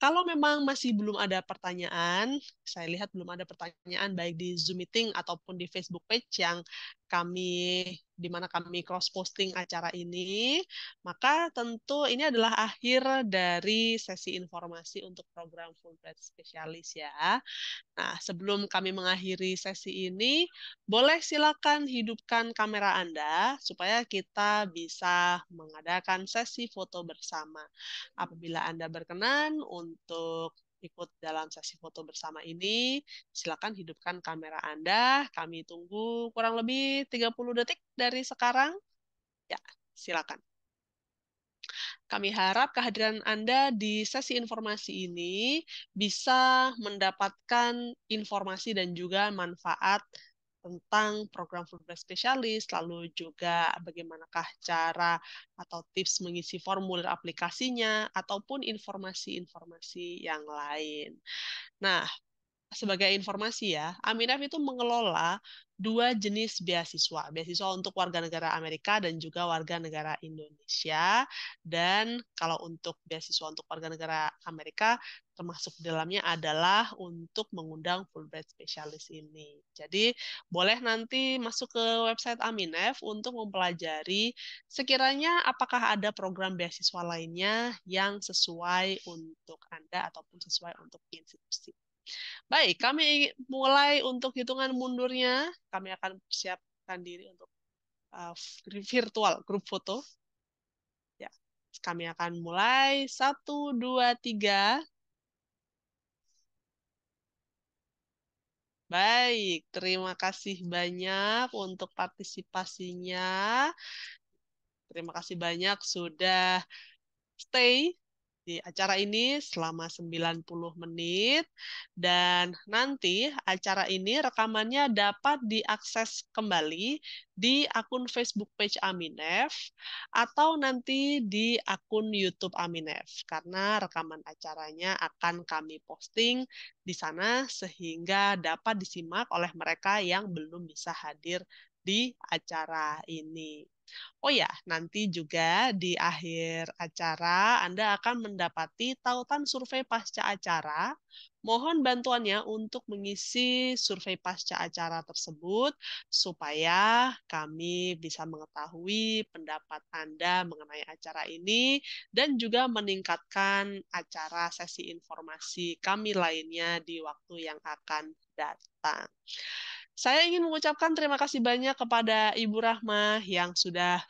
Kalau memang masih belum ada pertanyaan, saya lihat belum ada pertanyaan baik di Zoom meeting ataupun di Facebook page yang kami di mana kami cross posting acara ini, maka tentu ini adalah akhir dari sesi informasi untuk program Fulbright Specialist ya. Nah, sebelum kami mengakhiri sesi ini, boleh silakan hidupkan kamera Anda supaya kita bisa mengadakan sesi foto bersama. Apabila Anda berkenan untuk ikut dalam sesi foto bersama ini, silakan hidupkan kamera Anda. Kami tunggu kurang lebih 30 detik dari sekarang. Ya, silakan. Kami harap kehadiran Anda di sesi informasi ini bisa mendapatkan informasi dan juga manfaat tentang program Fulbright Specialist, lalu juga bagaimanakah cara atau tips mengisi formulir aplikasinya, ataupun informasi-informasi yang lain. Nah, sebagai informasi ya, Aminef itu mengelola dua jenis beasiswa. Beasiswa untuk warga negara Amerika dan juga warga negara Indonesia. Dan kalau untuk beasiswa untuk warga negara Amerika, termasuk di dalamnya adalah untuk mengundang Fulbright Specialist ini. Jadi boleh nanti masuk ke website Aminef untuk mempelajari sekiranya apakah ada program beasiswa lainnya yang sesuai untuk Anda ataupun sesuai untuk institusi. Baik, kami mulai untuk hitungan mundurnya. Kami akan persiapkan diri untuk uh, virtual grup foto. Ya, kami akan mulai 1, 2, 3. Baik, terima kasih banyak untuk partisipasinya. Terima kasih banyak sudah stay di acara ini selama 90 menit dan nanti acara ini rekamannya dapat diakses kembali di akun Facebook page Aminef atau nanti di akun YouTube Aminef karena rekaman acaranya akan kami posting di sana sehingga dapat disimak oleh mereka yang belum bisa hadir di acara ini. Oh ya, nanti juga di akhir acara Anda akan mendapati tautan survei pasca acara. Mohon bantuannya untuk mengisi survei pasca acara tersebut supaya kami bisa mengetahui pendapat Anda mengenai acara ini dan juga meningkatkan acara sesi informasi kami lainnya di waktu yang akan datang. Saya ingin mengucapkan terima kasih banyak kepada Ibu Rahma yang sudah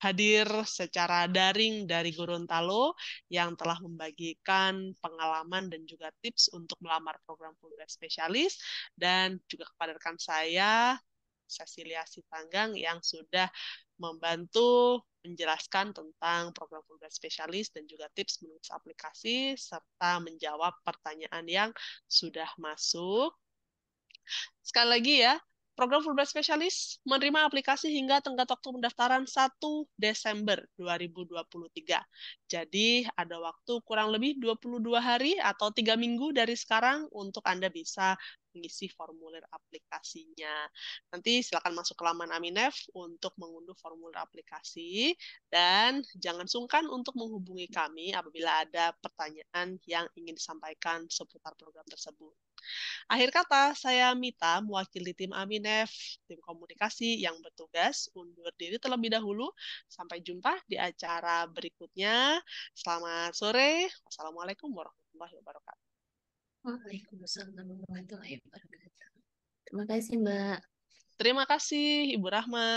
hadir secara daring dari Gorontalo yang telah membagikan pengalaman dan juga tips untuk melamar program Fulbright Specialist dan juga kepada rekan saya Cecilia Sitanggang yang sudah membantu menjelaskan tentang program Fulbright Specialist dan juga tips menulis aplikasi serta menjawab pertanyaan yang sudah masuk. Sekali lagi ya, program Fulbright Specialist menerima aplikasi hingga tenggat waktu pendaftaran 1 Desember 2023. Jadi ada waktu kurang lebih 22 hari atau 3 minggu dari sekarang untuk Anda bisa mengisi formulir aplikasinya. Nanti silakan masuk ke laman Aminef untuk mengunduh formulir aplikasi dan jangan sungkan untuk menghubungi kami apabila ada pertanyaan yang ingin disampaikan seputar program tersebut. Akhir kata, saya Mita, mewakili tim Aminef, tim komunikasi yang bertugas, undur diri terlebih dahulu. Sampai jumpa di acara berikutnya. Selamat sore. Wassalamualaikum warahmatullahi wabarakatuh. Waalaikumsalam warahmatullahi wabarakatuh. Terima kasih, Mbak. Terima kasih, Ibu Rahma.